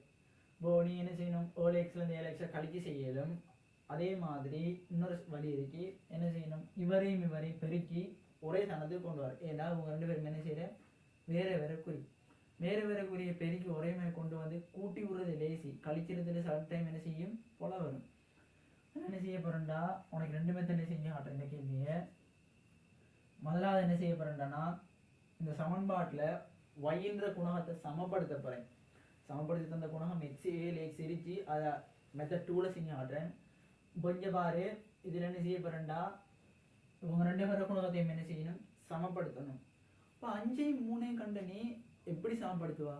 இப்போ நீ என்ன செய்யணும் 7xலேருந்து 7x கழிச்சு செய்யலும். அதே மாதிரி இன்னொரு வழி இருக்கு, என்ன செய்யணும் இவரையும் பெருக்கி ஒரே தனத்துக்கு கொண்டு வர. ஏன்னா அவங்க 2 பேரும் என்ன செய்யற வேற வேற குறியை பெருக்கி ஒரே மாதிரி கொண்டு வந்து கூட்டி விடுறது லேசி, கழிக்கிறதுல சில டைம் என்ன செய்யும் போல வரும். என்ன செய்ய போறேன்டா உனக்கு 2 மெத்தட் என்ன செஞ்சு காட்டுறேன். இந்த கேள்வியை முதலாவது என்ன செய்ய போறேன்டானா இந்த சமன்பாட்டில் yன்ற குணகத்தை சமப்படுத்த போறேன். சமப்படுத்தி தந்த குணகம் x 7x எரிச்சு அதை மெத்தட் 2ல செஞ்சு காட்டுறேன். கொஞ்சம் பாரு இதில் என்ன செய்ய போறேன்டா இவங்க 2 பேர குணகத்தையும் என்ன செய்யணும் சமப்படுத்தணும். இப்போ 5ஐயும் 3ஐயும் கண்டு நீ எப்படி சமப்படுத்துவா?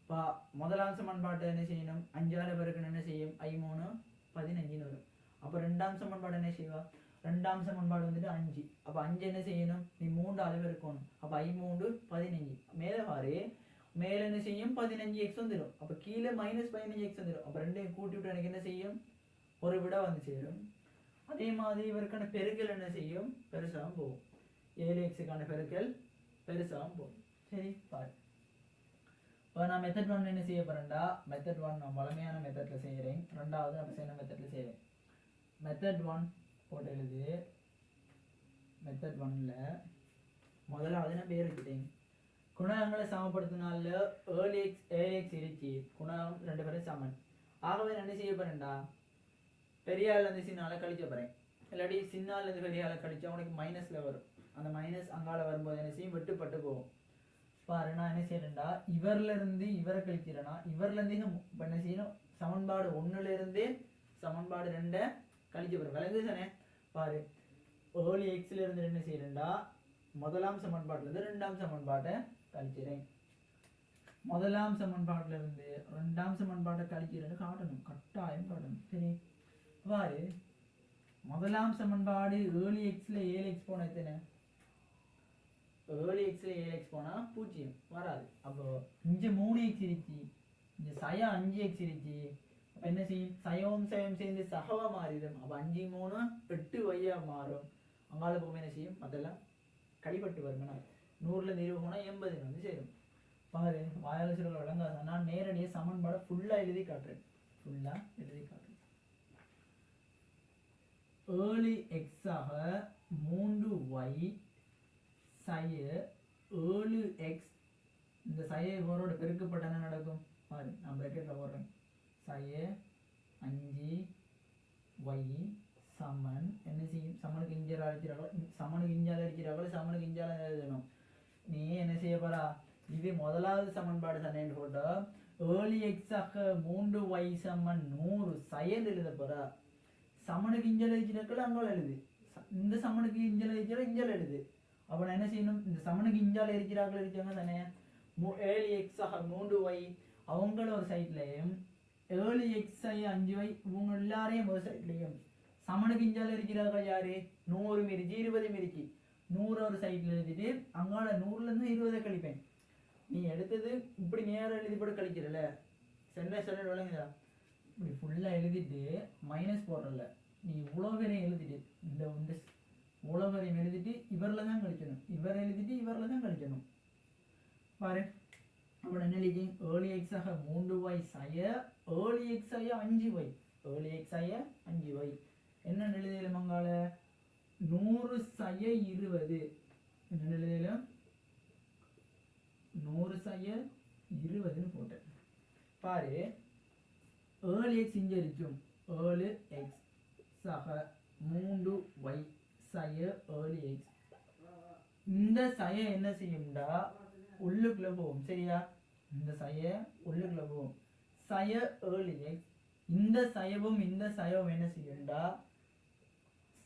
இப்போ முதலாம் சமன்பாட்டை என்ன செய்யணும் 5ஆல் பெருக்கணும் என்ன செய்யும் 5 3 15 வரும். அப்போ 2ஆம் சமன்பாடு என்ன செய்வா 2ஆம் சமன்பாடு வந்துட்டு 5. அப்போ 5 என்ன செய்யணும் நீ 3ஆல் பெருக்கணும். அப்போ 5 3 15. மேலே பாரு மேல என்ன செய்யும் 15x வந்துடும். அப்ப கீழே -15x வந்துடும். அப்ப ரெண்டையும் கூட்டி விட்டு எனக்கு என்ன செய்யும் ஒரு விட வந்து சேரும். அதே மாதிரி இவருக்கான பெருக்கல் என்ன செய்யும் பெருசாகவும் போகும். 7xக்கான பெருக்கல் பெருசாகவும் போகும். சரி பாரு. இப்போ நான் மெத்தட் 1 என்ன செய்ய போறேன்டா, மெத்தட் 1 நான் வழமையான மெத்தட்ல செய்கிறேன். ரெண்டாவது நம்ம செய்யற மெத்தட்ல செய்கிறேன். மெத்தட் 1 போட்டு எழுது. மெத்தட் 1ல முதலாவது நான் பேர் வச்சுட்டேன். குணகங்களை சமப்படுத்தினால ஏழு x இருந்துச்சு. குணகம் ரெண்டு பேரும் சமன். ஆகவே நான் என்ன செய்ய போறேன்டா, பெரிய ஆள் இருந்து சின்ன ஆளை கழிச்ச போறேன். இல்லாட்டி சின்ன ஆள் இருந்து பெரிய ஆளை கழிச்சா உனக்கு மைனஸ்ல வரும். அந்த மைனஸ் அங்கால வரும்போது என்ன செய்யும் வெட்டுப்பட்டு போகும். பாரு நான் என்ன செய்யறேன்டா, இவர்ல இருந்து இவரை கழிக்கிறேன்னா இவர்ல இருந்து என்ன செய்யணும் சமன்பாடு 1ல இருந்து சமன்பாடு 2 கழிச்ச போறேன். விளங்குது தானே? பாரு ஏழு எக்ஸ்ல இருந்து என்ன செய்யறேன்டா, முதலாம் சமன்பாட்டுல இருந்து ரெண்டாம் சமன்பாட்டை கழிக்கிறேன். முதலாம் சமன்பாட்டுல இருந்து ரெண்டாம் சமன்பாட்டை கழிக்கிறேன்னு காட்டணும், கட்டாயம் காட்டணும். சரி பாரு, முதலாம் சமன்பாடு 7x-ல 7x போனா எத்தனை? 7x-ல 7x போனா 0 வராது. அப்போ இங்க 3x இருந்துச்சு, இங்க சய 5x இருந்துச்சு. அப்ப என்ன செய்யும், சயவும் சயம் சேர்ந்து சகவா மாறிடும். அப்ப 5 3 8y மாறும். அங்கால போகும் என்ன செய்யும், அதெல்லாம் கடிபட்டு வரும். 100ல 20 போனா 80 வந்து சேரும். பாரு வாயால சொல்ல விளங்காத, நான் நேரடியாக சமன்பாடை ஃபுல்லா எழுதி காட்டுறேன். ஃபுல்லா எழுதி காட்டுறேன். 7x-ஆக 3y சய 7x, இந்த சய இவரோட பெருக்கப்பட்ட என்ன நடக்கும் பாரு, நான் பிராக்கெட்ல போடுறேன். சய 5y சமன் என்ன செய்யும், சமனுக்கு இஞ்சால அடிக்கிறாங்களோ சமனுக்கு இஞ்சால அடிக்கிறாங்களோ சமனுக்கு இஞ்சால எழுதணும். நீ என்ன செய்ய போறா, இது முதலாவது சமன்பாடு சனைன்னு போட்டோ 7x-ஆக 3y சமன் 100 சயன் எழுத போறா. சமனுக்கு இஞ்சல் எழுதினாக்கள் அங்கால எழுது, இந்த சமனுக்கு இஞ்சல் எழுதினா இஞ்சல் எழுது. அப்போ நான் என்ன செய்யணும், இந்த சமனுக்கு இஞ்சால இருக்கிறார்கள் இருக்காங்க தானே, 7x-ஆக 3y அவங்கள ஒரு சைட்லையும் 7x-ஐ 5y இவங்க எல்லாரையும் ஒரு சைட்லையும், சமனுக்கு இஞ்சால இருக்கிறார்கள் யாரு 100 மிரிச்சு 20 மிரிச்சு 100 ஒரு சைட்ல எழுதிட்டு அங்கால 100ல இருந்து 20 கழிப்பேன். நீ எடுத்தது இப்படி நேரம் எழுதி போட்டு கழிக்கிறல, சென்னை விளங்குதா, இப்படி ஃபுல்லா எழுதிட்டு மைனஸ் போடுறல, நீ இவ்வளோ பேரையும் எழுதிட்டு இந்த இவ்வளோ பேரையும் எழுதிட்டு இவரில் தான் கழிக்கணும், இவர் எழுதிட்டு இவரில் தான் கழிக்கணும். பாரு அப்போ என்ன எழுதி, 7x-ஆக 3y சய 7x-ஐ 5y 7x-ஐ 5y என்ன எழுதியில மங்கால 100 சய 20 என்ன எழுதியில 100 சய 20ன்னு போட்டேன். பாரு 7x இங்க இருக்கும், 7x-ஆக 3y சய 7x, இந்த சய என்ன செய்யும்டா உள்ளுக்குள்ள போகும். சரியா, இந்த சய உள்ளுக்குள்ள போகும். சய 7x, இந்த சயவும் இந்த சயவும் என்ன செய்யும்டா,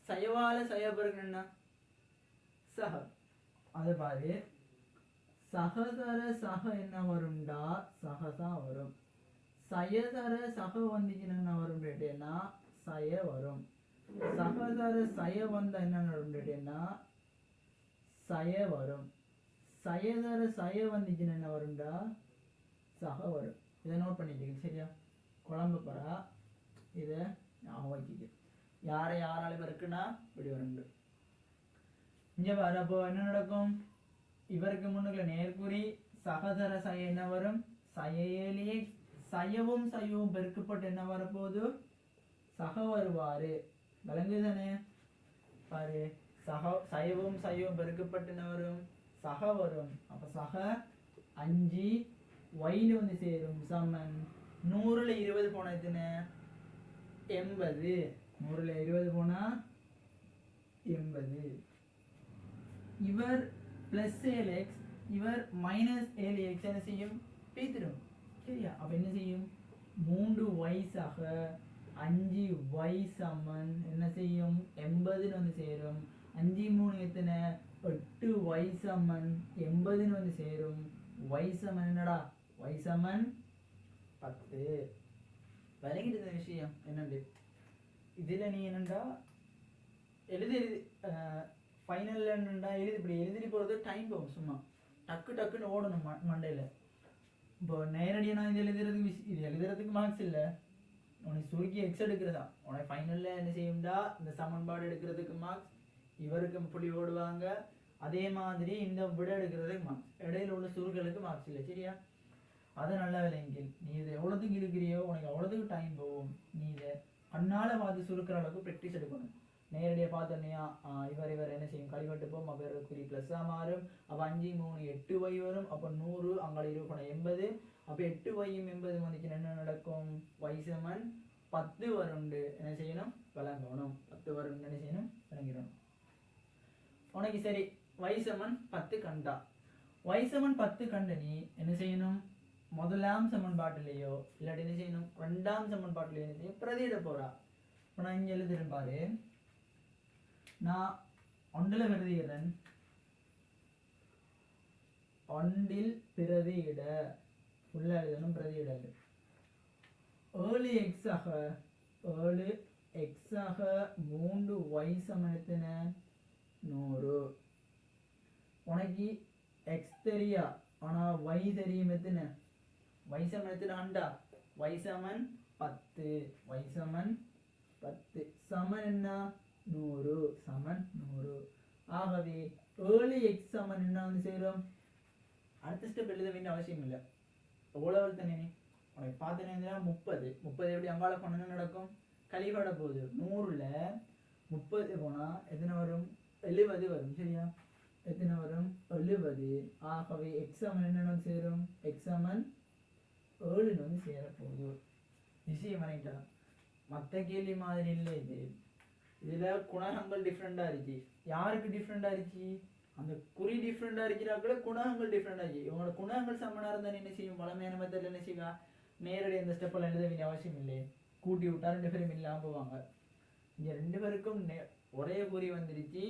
சயவால சய பெருக்கணும்னா சக. அது பாரு சகதர சக என்ன வரும்டா, சகதான் வரும். சயதர சக வந்துச்சுன்னா என்ன வரும் கேட்டேன்னா சய வரும். சகதர சய வந்த என்ன வரும் கேட்டேன்னா சய வரும். சயதர சய வந்துச்சுன்னா என்ன வரும்டா சக வரும். இதை நோட் பண்ணிட்டு சரியா, குழம்பு பரா இதை ஞாபகம் வச்சுக்க. யாரை யாரால இருக்குன்னா இப்படி வரும். இங்க பாரு, அப்போ என்ன நடக்கும், இவருக்கு முன்னுக்குள்ள நேர்குறி சகதர சய என்ன வரும், சயலியே சயவும் சயவும் பெருக்கப்பட்டு என்ன வரப்போகுது சக வருவாரு. விளங்குதானே? பாரு சயவும் சயவும் பெருக்கப்பட்டு என்ன வரும் சக வரும். அப்ப சக 5y வந்து சேரும் சமன் 100ல 20 போனா எத்தனை 80, 100ல 20 போனா 80. இவர் பிளஸ் 7x இவர் மைனஸ் 7x என்ன செய்யும் பேத்திரும். சரியா, அப்ப என்ன செய்யும் 3y-ஆக 5y சமன் என்ன செய்யும் 80ன்னு வந்து சேரும். 5 3 எத்தனை 8y சமன் 80ன்னு வந்து சேரும். y சமன் என்னடா, y சமன் 10. விளங்கிட்டு இந்த விஷயம் என்னண்டு, இதுல நீ என்னண்டா எழுதி ஃபைனல்ல என்னண்டா எழுதி இப்படி எழுதிட்டு போறது டைம் போகும். சும்மா டக்கு டக்குன்னு ஓடணும் மண்டையில. இப்போ நேரடியாக நான் இது எழுதுறதுக்கு மார்க்ஸ் இல்லை, உனக்கு சுருக்கி எக்ஸ் எடுக்கிறதா. உனக்கு ஃபைனலில் என்ன செய்யும்டா இந்த சமன்பாடு எடுக்கிறதுக்கு மார்க்ஸ், இவருக்கு புள்ளி ஓடுவாங்க. அதே மாதிரி இந்த விட எடுக்கிறதுக்கு மார்க்ஸ், இடையில உள்ள சுருக்களுக்கு மார்க்ஸ் இல்லை. சரியா? அதை நல்லா விளைங்க. நீ இதை எவ்வளோத்துக்கு இருக்கிறியோ உனக்கு அவ்வளோத்துக்கு டைம் போகும். நீ இதை கண்ணால் பார்த்து சுருக்கிற அளவுக்கு ப்ராக்டிஸ் எடுக்கணும். நேரடியாக பார்த்தோன்னையா இவர் என்ன செய்யும், கழிவட்டு போகும், அப்போ குறி ப்ளஸ்ஸாக மாறும். அப்போ 5 3 8 y வரும். அப்போ 100 அங்கே 80. அப்போ 8 y 80 வந்துச்சுன்னா என்ன நடக்கும், y சமன் 10 வருண்டு என்ன செய்யணும், விளங்கணும். 10 வரும்னு என்ன செய்யணும், விளங்கிடணும். உனக்கு சரி y சமன் 10 கண்டா, y சமன் 10 கண்டு நீ என்ன செய்யணும், முதலாம் சமன்பாட்டிலேயோ இல்லாட்டி என்ன செய்யணும், ரெண்டாம் சமன்பாட்டிலேயோ என்ன செய்யும், பிரதியிட போறா. இப்போ நான் இங்கே எழுதுறேன் பாரு, நான் ஒன்றில் பிரதியிடுறேன், ஒன்றில் பிரதியிட ஃபுல்லா எழுதணும், பிரதியிடல் 7x ஆக 7x ஆக 3y சமனத்தின 100. உனக்கு x தெரியா, ஆனா y தெரியும். எத்தனை y சமனத்தின ஆண்டா, y சமன் 10, y சமன் 10 சமன் என்ன 100, சமன் 100. ஆகவே 7x சமன் என்ன வந்து செய்கிறோம், அடுத்த ஸ்டெப் எழுத வேண்டிய அவசியம் இல்லை. எவ்வளோ தானே உனக்கு பார்த்தேன்னா 30 எப்படி அங்காள பண்ணணும் நடக்கும், கழிவட போகுது. 100ல் 30 போனால் எத்தனை வரும், 70 வரும். சரியா? எத்தனை வரும், 70. ஆகவே எக்ஸ் சமன் என்ன வந்து சேரும், எக்ஸ் சமன் 7 வந்து சேரப்போகுது. விஷயம் பண்ணிட்டா மற்ற கேள்வி மாதிரி இல்லை இது. இதில் குணகங்கள் டிஃப்ரெண்டாக இருந்துச்சு. யாருக்கு டிஃப்ரெண்டாக இருந்துச்சு, அந்த குறி டிஃப்ரெண்டாக இருக்கிறாங்களே, குணகங்கள் டிஃப்ரெண்டாக இருந்துச்சு. இவங்களோட குணகங்கள் சமனாக இருந்தால் என்ன செய்யும், வளமையான மெத்தடில் என்ன செய்வா, நேரடி அந்த ஸ்டெப்பில் எழுத வேண்டிய அவசியம் இல்லை. கூட்டி விட்டா 2 பேரும் இல்லாமல் போவாங்க. இங்கே 2 பேருக்கும் ஒரே குறி வந்துருச்சு,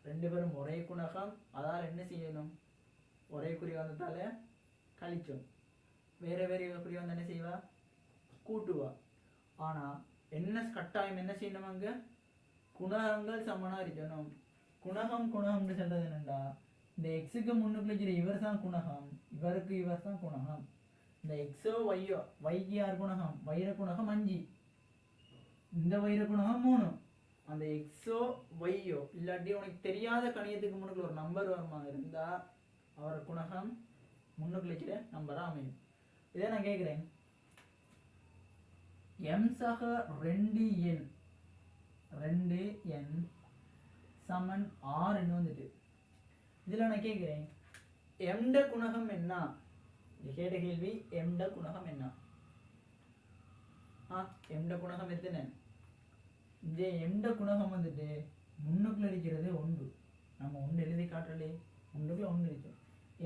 2 பேரும் ஒரே குணகம். அதால் என்ன செய்யணும், ஒரே குறி வந்ததால கழிச்சோம். வேறு வேறு குறி வந்து என்ன செய்வா, கூட்டுவா. ஆனால் என்ன கட்டாயம் என்ன செய்யணும், அங்கே குணகங்கள் சமனாக இருக்கணும். குணகம்னு சொல்றது என்னண்டா, இந்த எக்ஸுக்கு முன்னுக்கு இருக்கிற இவர் தான் குணகம், இவருக்கு இவர் தான் குணகம். இந்த எக்ஸோ ஒய்யோ, வைக்கு யார் குணகம், வைர குணகம் 5, இந்த வைர குணகம் 3. அந்த எக்ஸோ ஒய்யோ இல்லாட்டி உனக்கு தெரியாத கணியத்துக்கு முன்னுக்கு ஒரு நம்பர் வருமா இருந்தா அவர் குணகம் முன்னுக்கு இருக்கிற நம்பரா அமையும். இதை நான் கேட்குறேன், m சக 2n சமன் 6 வந்துட்டு. இதில் நான் கேட்குறேன், எம்ட குணகம் என்ன, கேட்ட கேள்வி எம்ட குணகம் என்ன. எம்ட குணகம் எத்தனை, இந்த எம்ட குணகம் வந்துட்டு முன்னுக்குள்ள இருக்கிறது 1. நம்ம 1 எழுதி காட்டலே, முன்னுக்குள்ள 1 இருக்கும்.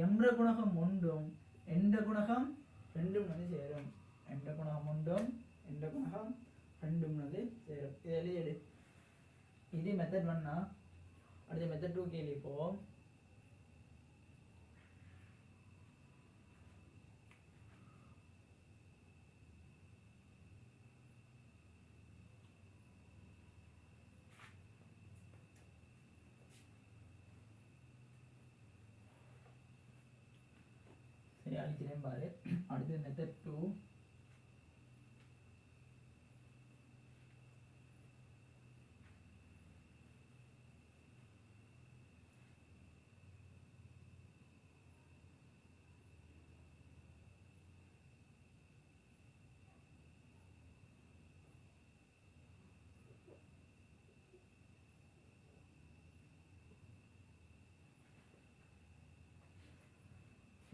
எம்ட குணகம் 1ம் எந்த குணகம் 2ம் வந்து சேரும். எம்ட குணகம் 1ம் எந்த குணகம் 2ம் வந்து சேரும். இதை எழுதி இது மெத்தட் 1. அடுத்த மெத்தட் 2 கேள்வி போவோம். சரி, அழிக்கிறேன் பாரு. அடுத்த மெத்தட் 2.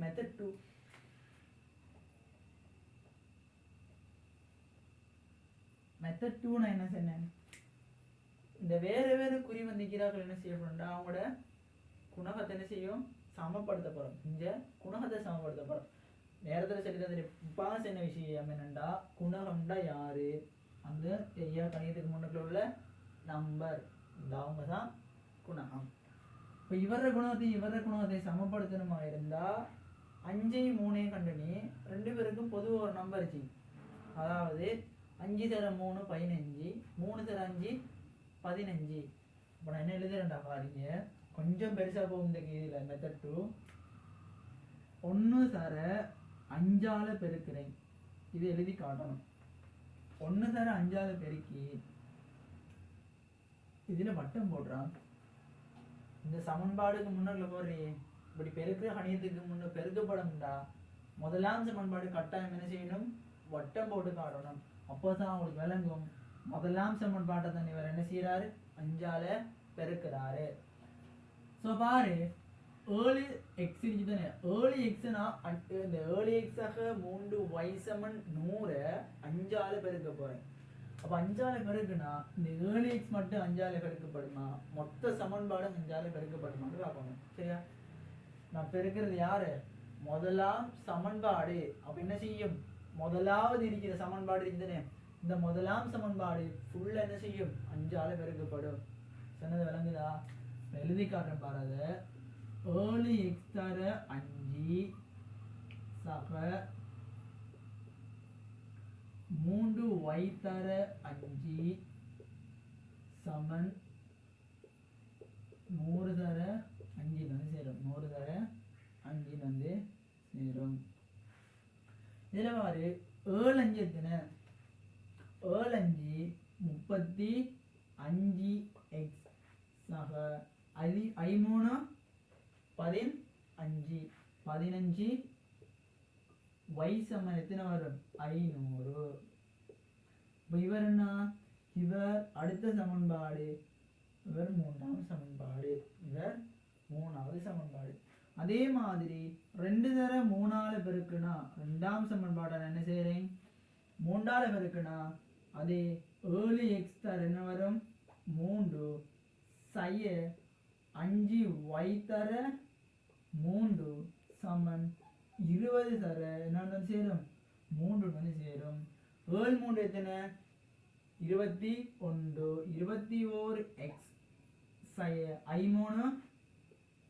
மெத்தட் 2 மெத்தட் 2 நான் என்ன சொன்னேன், இந்த வேறு வேறு குறி வந்திருக்கிறார்கள் என்ன செய்யப்படும்டா, அவங்களோட குணகத்தை என்ன செய்யும், சமப்படுத்த போகிறோம். இந்த குணகத்தை சமப்படுத்த போகிறோம். நேரத்தில் சரி தந்துட்டு பாஸ் என்ன விஷயம் என்னண்டா, குணகம்டா யாரு, அந்த தெரியா கணிதத்துக்கு முன்னுக்குள்ள உள்ள நம்பர், இந்த அவங்க தான் குணகம். இப்போ இவர குணகத்தை சமப்படுத்தணுமா இருந்தா 5 3 கண்டனி 2 பேருக்கும் பொதுவாக ஒரு நம்பர் சி, அதாவது 5 தர 3 15, 3 தர 5 15. இப்போ நான் என்ன எழுதுறேன்டா பாருங்க, கொஞ்சம் பெருசாக போகும் இந்த இதில் மெத்தட் 2. 1 தர அஞ்சால பெருக்கிறேன், இது எழுதி காட்டணும். 1 தர 5ஆல பெருக்கி இதுல வட்டம் போடுறான். இந்த சமன்பாடுக்கு முன்னாடி போடுறியே இப்படி பெருக்கிற கணியத்துக்கு முன்ன பெருக்கப்படம்டா முதலாம் சமன்பாடு கட்டாயம் என்ன செய்யணும், வட்டம் போட்டு காட்டணும். அப்போதான் உங்களுக்கு விளங்கும். முதலாம் சமன்பாட்டை தான் இவர் என்ன செய்யறாரு, 5ஆல பெருக்கிறாரு. ஸோ பாரு, ஏர்லி எக்ஸ் இருக்குதானே, ஏர்லி எக்ஸ்னா இந்த ஏர்லி எக்ஸாக 3y சமன் 100 5ஆல பெருக்க போறேன். அப்போ 5ஆல பெருக்குனா இந்த ஏர்லி எக்ஸ் மட்டும் 5ஆல பெருக்கப்படுமா, மொத்த சமன்பாடும் 5ஆல பெருக்கப்படுமான்னு பார்க்கணும். சரியா? நான் பெருக்கிறது யாரு, முதலாம் சமன்பாடு. அப்ப என்ன செய்யும், முதலாவது இருக்கிற சமன்பாடு இருக்குதானே, இந்த முதலாம் சமன்பாடு ஃபுல்லா என்ன செய்யும், 5ஆல பெருக்கப்படும். சொன்னது விளங்குதா? எழுதி காட்டுறேன் பாருங்க. ஏர்லி எக்ஸ் தர 5 சக 3y தர 5 சமன் 100 தர 5 வந்து சேரும். 100 தர 5 வந்து சேரும். இதுல பாரு, 7 5 எத்தனை, 7 5 35x சக I3 15 15 y சமன் எத்தனை வரும், 500. இவர் என்ன, இவர் அடுத்த சமன்பாடு, இவர் 3ஆம் சமன்பாடு, இவர் 3ஆவது சமன்பாடு. அதே மாதிரி 2 தர 3ஆல பெருக்குனா 2ஆம் சமன்பாடு என்ன செய்றேன், 3ஆல பெருக்குனா அதே ஏர்லி எக்ஸ் தர என்ன வரும், 3 சய 5y தர 3 சமன் 20 தர என்ன வந்து சேரும், 3 வந்து சேரும். 7 3 எத்தனை, 21 21x சய I3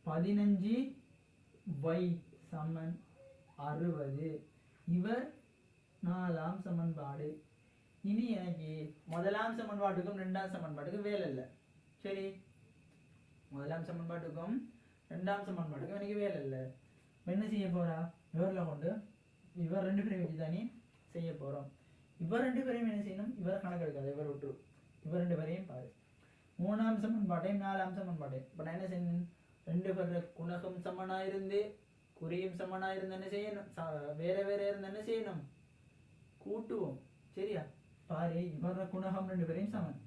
15y சமன் 60. இவர் 4ஆம் சமன்பாடு. இனி எனக்கு முதலாம் சமன்பாட்டுக்கும் 2ஆம் சமன்பாட்டுக்கும் வேலை இல்லை. சரி, முதலாம் சமன்பாட்டுக்கும் 2ஆம் சமன்பாட்டுக்கும் எனக்கு வேலை இல்லை. என்ன செய்ய போறா, இவரில் கொண்டு இவர் 2 பேரையும் வச்சு தானே செய்ய போறோம். இவர் 2 பேரையும் என்ன செய்யணும், இவர் கணக்கு எடுக்காது, இவர் விட்டு இவர் 2 பேரையும் பாரு. 3ஆம் சமன்பாட்டையும் 4ஆம் சமன்பாட்டையும் இப்போ நான் என்ன செய்யணும், 2 பேர குணகம் சமனாயிருந்து குறியும் சமனாயிருந்து என்ன செய்யணும், வேற வேற இருந்து என்ன செய்யணும், கூட்டுவோம். சரியா? பாரு, இவர குணகம் 2 பேரையும் சமன்,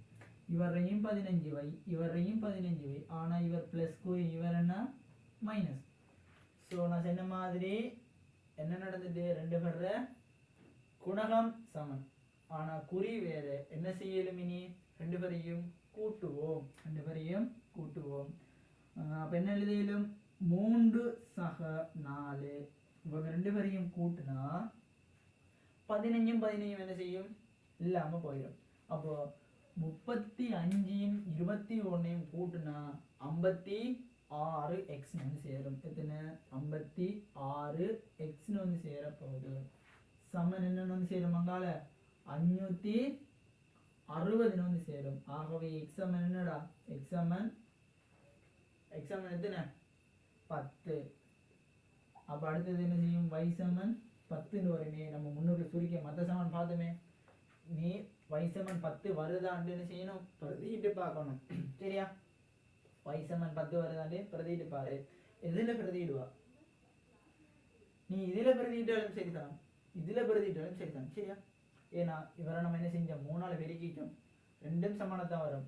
இவரையும் 15y இவரையும் 15y. ஆனா இவர் பிளஸ் குறி, இவர் என்ன மைனஸ். ஸோ நான் சொன்ன மாதிரி என்ன நடந்தது, 2 பேர குணகம் சமன் ஆனா குறி வேற. என்ன செய்யலும், இனி 2 பேரையும் கூட்டுவோம், 2 பேரையும் கூட்டுவோம். அப்ப என்ன எழுதியும், 3 சக 4 இவங்க 2 பேரையும் கூட்டுனா 15 15 என்ன செய்யும், இல்லாம போயிடும். அப்போ 35 21 கூட்டுனா 56x வந்து சேரும். எத்தனை, 56x வந்து சேர போகுது. சமன் என்ன வந்து சேரும், அங்கால 560 வந்து சேரும். ஆகவே x சமன் என்னடா, x சமன் எத்தனை, 10. அப்ப அடுத்தது என்ன செய்யும், y சமன் 10 வருமே. நம்ம முன்னோக்கி சுருக்க மற்ற சமன் பார்த்தோமே, நீ y சமன் 10 வருதான்னு என்ன செய்யணும், பிரதிட்டு பார்க்கணும். சரியா? y சமன் 10 வருதான்னு பிரதிட்டு பாரு. எதுல பிரதிடுவா, நீ இதுல பிரதிட்டாலும் சரிதான், இதுல பிரதிட்டாலும் சரிதான். சரியா? ஏன்னா இவரை நம்ம என்ன செஞ்சோம், 3ஆல பெருக்கிட்டோம், 2ம் சமானத்தான் வரும்.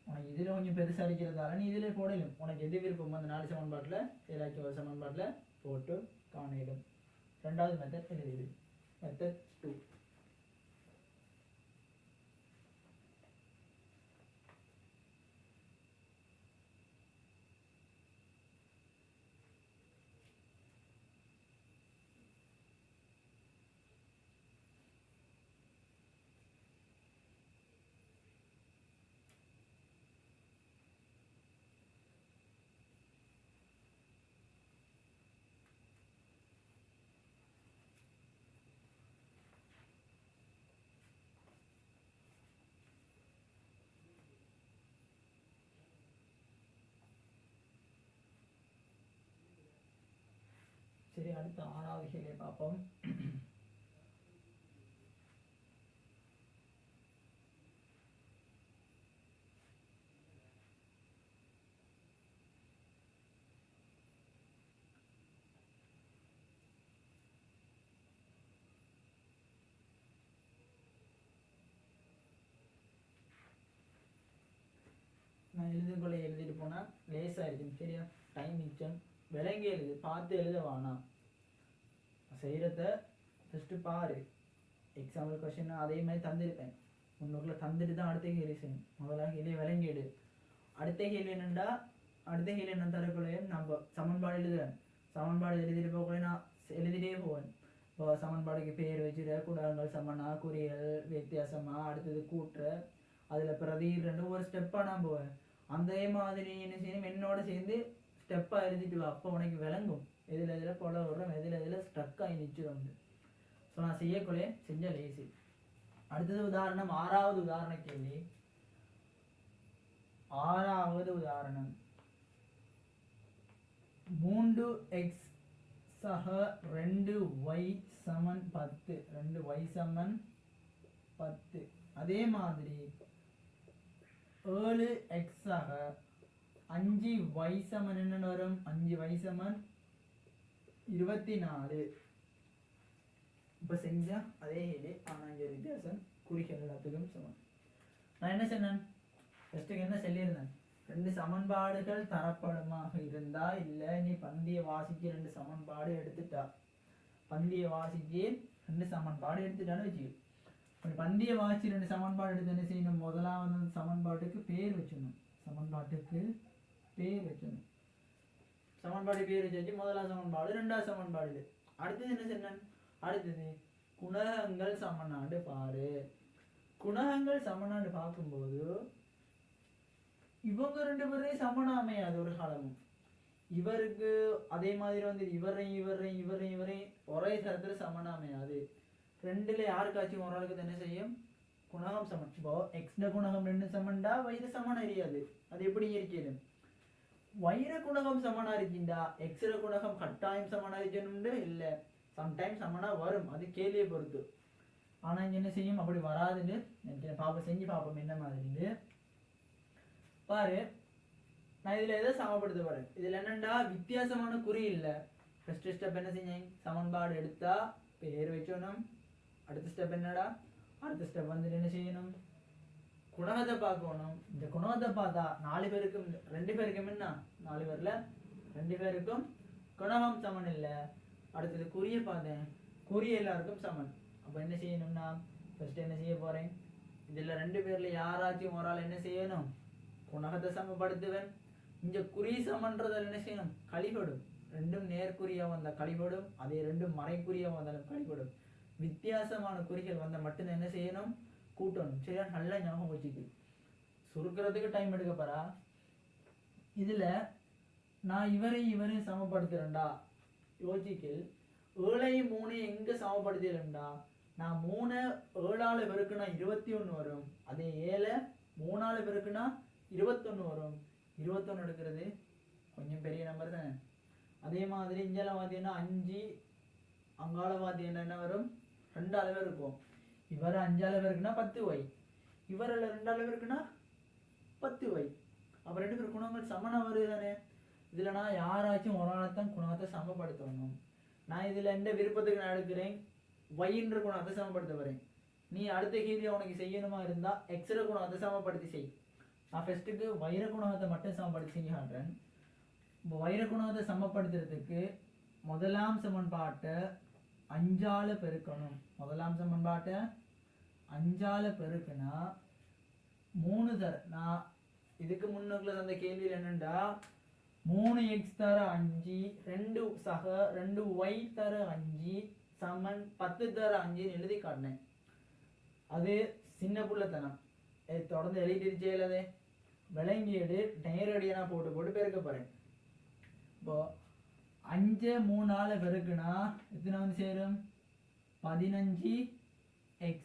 உனக்கு இதுல கொஞ்சம் பெருசா இருக்கிறதால நீ இதுல போடலும். உனக்கு எது விருப்பம் அந்த 4 சமன்பாட்டுல ஏதாச்சும் ஒரு சமன்பாட்டுல போட்டு காணிடும். 2வது மெத்தட் எழுதிடு, மெத்தட் 2. சரி, அடுத்த 6வது கேள்வியை பார்ப்போம். நான் எழுதுக்குள்ளே எழுதிட்டு போனால் லேசாக இருக்கும். சரியா? டைம் மிச்சம். விளங்கி எழுது, பார்த்து எழுத வேணாம். செய்கிறத ஃபஸ்ட்டு பாரு. எக்ஸாம்பிள் கொஷின் அதே மாதிரி தந்திருப்பேன். முன்னூரில் தந்துட்டு தான் அடுத்த கேள்வி செய்யணும். முதலாக கேள்வி விளங்கி எடு. அடுத்த கேள்வி என்னென்னா, அடுத்த கேள்வி என்ன தரக்குள்ளே நம்ம சமன்பாடு எழுதுவேன். சமன்பாடு எழுதிட்டு போகக்குள்ளே நான் எழுதிட்டே போவேன். இப்போ சமன்பாடுக்கு பேர் வச்சுட, குணகங்கள் சமனா, குறியல் வித்தியாசமா, அடுத்தது கூட்டுற, அதில் பிரதின்னு ஒரு ஸ்டெப்பாக நான் போவேன். அதே மாதிரி என்ன செய்யணும், என்னோட சேர்ந்து ஸ்டெப்பாக எழுதிட்டு வா. அப்போ உனக்கு விளங்கும் எதில் எதில் போட வர்றோம், எதில் எதில் ஸ்ட்ரக் ஆகி நிற்கிறோம். ஸோ நான் செய்யக்குள்ளே செஞ்ச லேசி. அடுத்தது உதாரணம் 6வது உதாரண கேள்வி. 6வது உதாரணம் 3x சக 2y சமன் 10. 2y சமன் 10. அதே மாதிரி 7x சக 5y சமன் என்ன வரும்? 5y சமன் 24. இப்போ செஞ்சா அதே கேள்வி, ஆனால் இங்கே வித்தியாசம் குறிகள் எல்லாத்துக்கும் சமன். நான் என்ன சொன்னேன், ஃபஸ்ட்டுக்கு என்ன சொல்லியிருந்தேன், 2 சமன்பாடுகள் தரப்படுமாக இருந்தா, இல்லை நீ பந்திய வாசிக்கு 2 சமன்பாடு எடுத்துட்டா, பந்திய வாசிக்கு 2 சமன்பாடு எடுத்துட்டான்னு வச்சுக்கோ. பந்திய வாசி 2 சமன்பாடு எடுத்து என்ன செய்யணும், முதலாவது சமன்பாட்டுக்கு பேர் வச்சிடணும். சமன்பாட்டுக்கு பேர் வச்சிடணும். சமன்பாடு பேர் வச்சு முதலாவது சமன்பாடு, 2வது சமன்பாடு. அடுத்தது என்ன சொன்னேன், அடுத்தது குணகங்கள் சமனாடு பாரு. குணகங்கள் சமனாடு பார்க்கும்போது இவங்க 2 பேரையும் சமனாமையாது ஒரு காலமும். இவருக்கு அதே மாதிரி வந்து இவரையும் ஒரே தரத்துல சமனாமையாது. 2ல யாருக்காச்சும் ஒரு ஆளுக்கு என்ன செய்யும், குணகம் சமன். இப்போ எக்ஸ்ட குணகம் 2 சமன்டா வயிறு சமன் அறியாது. அது எப்படி இருக்கிறது, வயிறு குணகம் சமனா இருக்கின்றா எக்ஸ்ட குணகம் கட்டாயம் சமனா இருக்கணும்னு இல்லை. சம்டைம்ஸ் சமனா வரும், அது கேள்வியை பொறுத்து. ஆனால் இங்கே என்ன செய்யும், அப்படி வராதுன்னு நினைக்கிறேன். பாப்போம், செஞ்சு பார்ப்போம் என்ன மாதிரின்னு பாரு. நான் இதில் எதை சமப்படுத்த பாரு. இதில் என்னண்டா வித்தியாசமான குறி இல்லை. ஃபர்ஸ்ட் ஸ்டெப் என்ன செஞ்சேன், சமன்பாடு எடுத்தா பேர் வச்சோணும். அடுத்த ஸ்டெப் என்னடா, அடுத்த ஸ்டெப் வந்து என்ன செய்யணும், குணகத்தை பார்க்கணும். இந்த குணகத்தை பார்த்தா 4 பேருக்கும் 2 பேருக்கும் என்ன, 4 பேரில் 2 பேருக்கும் குணகம் சமன் இல்லை. அடுத்தது குறியை பார்த்தேன், குறி எல்லாருக்கும் சமன். அப்போ என்ன செய்யணும்னா ஃபர்ஸ்ட் என்ன செய்ய போகிறேன், இதில் 2 பேரில் யாராச்சும் ஒரு ஆள் என்ன செய்யணும், குணகத்தை சமப்படுத்துவேன். இங்கே குறி சமன்றதில் என்ன செய்யணும், கழிபடும். 2ம் நேர்குறியாக வந்தால் கழிபடும், அதே 2ம் மறைக்குறியாக வந்தாலும் கழிபடும். வித்தியாசமான குறிகள் வந்தால் மட்டும்தான் என்ன செய்யணும், கூட்டணும். சரியா, நல்லா ஞாபகம் வச்சுக்கு. சுருக்கிறதுக்கு டைம் எடுக்க போறா. இதில் நான் இவரையும் சமப்படுத்துகிறேன்டா. யோசிக்கல் 7ஐயும் 3ஐயும் எங்கே சமப்படுத்திடுறேன்டா, நான் 3 7ஆல் பெருக்குனா 21 வரும். அதே 7 3ஆல் பெருக்குனா 21 வரும். 21 எடுக்கிறது கொஞ்சம் பெரிய நம்பர் தானே. அதே மாதிரி இங்கெல்லாம் பார்த்தீங்கன்னா 5, அங்கால பார்த்தீங்கன்னா என்ன வரும், 2ஆல் இருக்கும். இவர் 5ஆல் பெருக்குனா 10y, இவரில் 2ஆல் பெருக்குனா 10y. அப்போ 2 பேர் குணங்கள் சமனா வருது தானே. இதில் நான் யாராச்சும் ஒரு ஆளைத்தான் குணத்தை சமப்படுத்தணும். நான் இதில் எந்த விருப்பத்துக்கு நான் எடுக்கிறேன், வைன்ற குணத்தை சமப்படுத்த வரேன். நீ அடுத்த கேள்வி உனக்கு செய்யணுமா இருந்தால் எக்ஸ்ர குணத்தை சமப்படுத்தி செய். நான் ஃபஸ்ட்டுக்கு வைர குணத்தை மட்டும் சமப்படுத்தி செஞ்சு காட்டுறேன். இப்போ வைர குணத்தை சமப்படுத்துறதுக்கு முதலாம் சமன்பாட்டை 5ஆல் பெருக்கணும். முதலாம் சமன்பாட்டை 5ஆல் பெருக்குனா 3 தர. நான் இதுக்கு முன்னுக்குள்ள அந்த கேள்வியில் என்னண்டா 3x தர 5, 2 சக 2y தர 5 சமன் 10 தர 5 எழுதி காட்டினேன். அது சின்ன புள்ளத்தனம், தொடர்ந்து எழுதிட்டு செய்யலதே. விளங்கிடு நேரடியாக நான் போட்டு பெருக்க போகிறேன். இப்போ 5 3ஆல் பெருக்குனா எத்தனை வந்து சேரும், 15x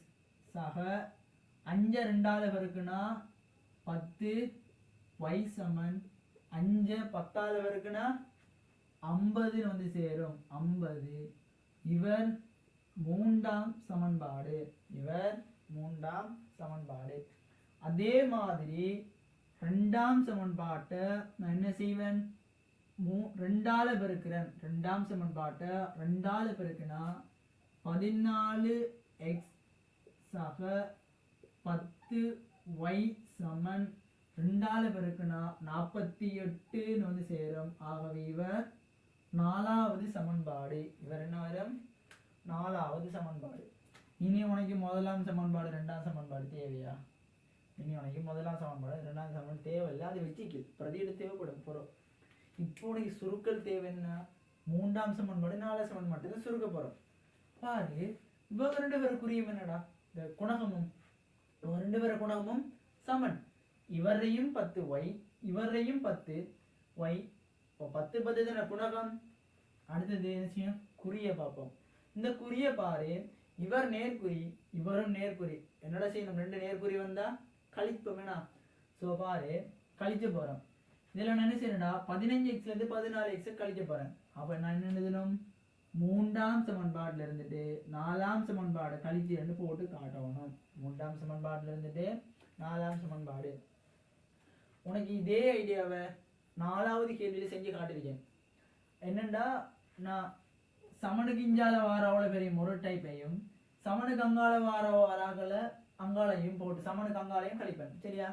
சக 5 2ஆல் பெருக்குனா 10y சமன் 5 10ஆல் பெருக்குனா 50 வந்து சேரும் 50. இவர் மூன்றாம் சமன்பாடு. இவர் மூன்றாம் சமன்பாடு. அதே மாதிரி ரெண்டாம் சமன்பாட்டை நான் என்ன செய்வேன், ரெண்டால பெருக்கிறேன். ரெண்டாம் சமன்பாட்டை ரெண்டால பெருக்கினா 14x சக 10y சமன் ரெண்டால பெருக்கினா 48 வந்து சேரும். ஆகவே இவர் நாலாவது சமன்பாடு. இவர் என்ன வரும், நாலாவது சமன்பாடு. இனி உனக்கு முதலாம் சமன்பாடு ரெண்டாம் சமன்பாடு தேவையா? இனி உனக்கு முதலாம் சமன்பாடு ரெண்டாம் சமன்பாடு தேவையில்லை, அது வச்சுக்கு பிரதியிட தேவைப்படும் போகிறோம். இப்போ உனக்கு சுருக்கல் தேவைன்னா மூன்றாம் சமன்பாடு நாலாம் சமன்பாடு தான் சுருக்க போகிறோம். பாரு, இவங்க ரெண்டு பேரும் குறியும் என்னடா, இந்த குணகமும் இவங்க ரெண்டு பேரும் குணகமும் சமன். இவரையும் 10y இவரையும் 10y. இப்போ 10 10 தானே குணகம். அடுத்தது என்ன செய்யும், குறிய பார்ப்போம். இந்த குறிய பாரு, இவர் நேர்குறி இவரும் நேர்குறி. என்னடா செய்யணும், ரெண்டு நேர்குறி வந்தா கழிப்போம் வேணா. ஸோ பாரு, கழிக்க போகிறோம். இதில் நான் என்ன செய்யணும்டா, 15xலேருந்து 14x கழிக்க போகிறேன். அப்போ நான் என்ன எழுதணும், மூன்றாம் சமன்பாட்டில் இருந்துட்டு நாலாம் சமன்பாடு கழிச்சு போட்டு காட்டணும். மூன்றாம் சமன்பாட்டில் இருந்துட்டு நாலாம் சமன்பாடு. உனக்கு இதே ஐடியாவை நாலாவது கேள்வியில் செஞ்சு காட்டிருக்கேன். என்னண்டா, நான் சமனுக்கு இஞ்சால வார அவ்வளோ பெரிய ஒரு டைப்பையும் சமனுக்கு அங்கால வார வாராக்களை அங்காலையும் போட்டு சமனுக்கு அங்காலையும் கழிப்பேன், சரியா?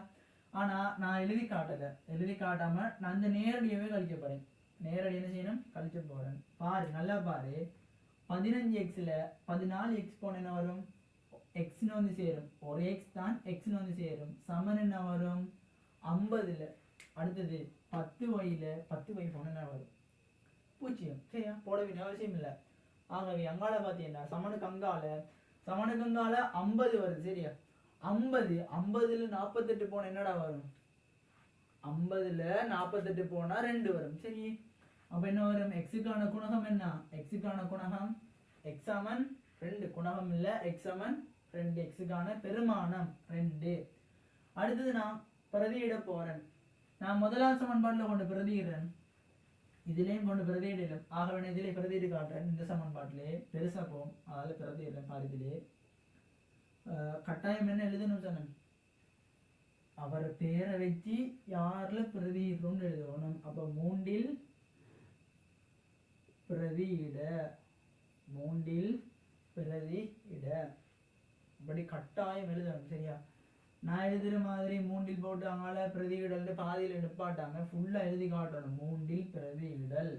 ஆனால் நான் எழுதி காட்டலை. எழுதி காட்டாமல் நான் இந்த நேரடியாகவே கழிக்க போகிறேன். நேரடி என்ன செய்யணும், கழிக்க போகிறேன். பாரு, நல்லா பாரு. 15xல 14x போன என்ன வரும், எக்ஸ்னு வந்து சேரும். ஒரு எக்ஸ் தான் எக்ஸ்னு வந்து சேரும். சமன் என்ன வரும், 50ல். அடுத்தது 10yல 10y போன என்ன வரும், 0. சரியா? போட வேண்டிய அவசியம் இல்லை. ஆகவே அங்கால பார்த்தீங்கன்னா சமனுக்கு அங்கால 50 வருது, சரியா? 50 50ல் 48 போன என்னடா வரும், 50ல் 48 போனா 2 வரும், சரி? அப்ப என்ன வரும், எக்ஸுக்கான குணகம் என்ன, எக்ஸுக்கான குணகம் x சமன் 2. குணகம் இல்லை, x சமன் 2. எக்ஸுக்கான பெருமானம் 2. அடுத்தது நான் பிரதியிட போறேன். நான் முதலாம் சமன்பாட்டில் கொண்டு பிரதியிடுறேன், இதுலேயும் கொண்டு பிரதியிடலும். ஆகவே நான் இதிலே பிரதியிட்டு காட்டுறேன். இந்த சமன்பாட்டிலே பெருசா போகும், அதில் பிரதியிடுறேன். பாருதிலே கட்டாயம் என்ன எழுதணும் சொன்னேன், அவர் பேரை வச்சு யாருல பிரதியிடுறோம்னு எழுதணும். அப்ப மூன்றில் பிரதியிட, மூன்றில் பிரதியிட அப்படி கட்டாயம் எழுதணும், சரியா? நான் எழுதுற மாதிரி மூன்றில் போட்டு அங்கால பிரதியிடல் பாதியில் நிப்பாட்டாங்க, ஃபுல்லா எழுதி காட்டணும். மூன்றில் பிரதியிடல்.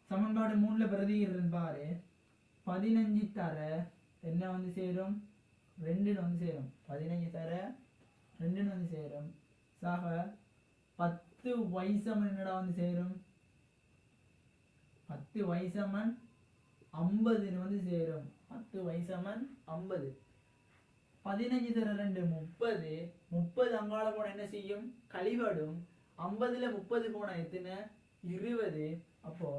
சமன்பாடு 3ல பிரதியிடுறேன் பாரு. 15 தர என்ன வந்து சேரும், 2 வந்து சேரும். 15 தர 2 வந்து சேரும். சக 10y சமன் என்னடா வந்து சேரும், 10y சமன் 50 வந்து சேரும். 10y சமன் 50. 15 தர 2 30. 30 அங்கால போன என்ன செய்யும், கழிவடும். 50ல் 30 போனா எத்தனை, 20. அப்போ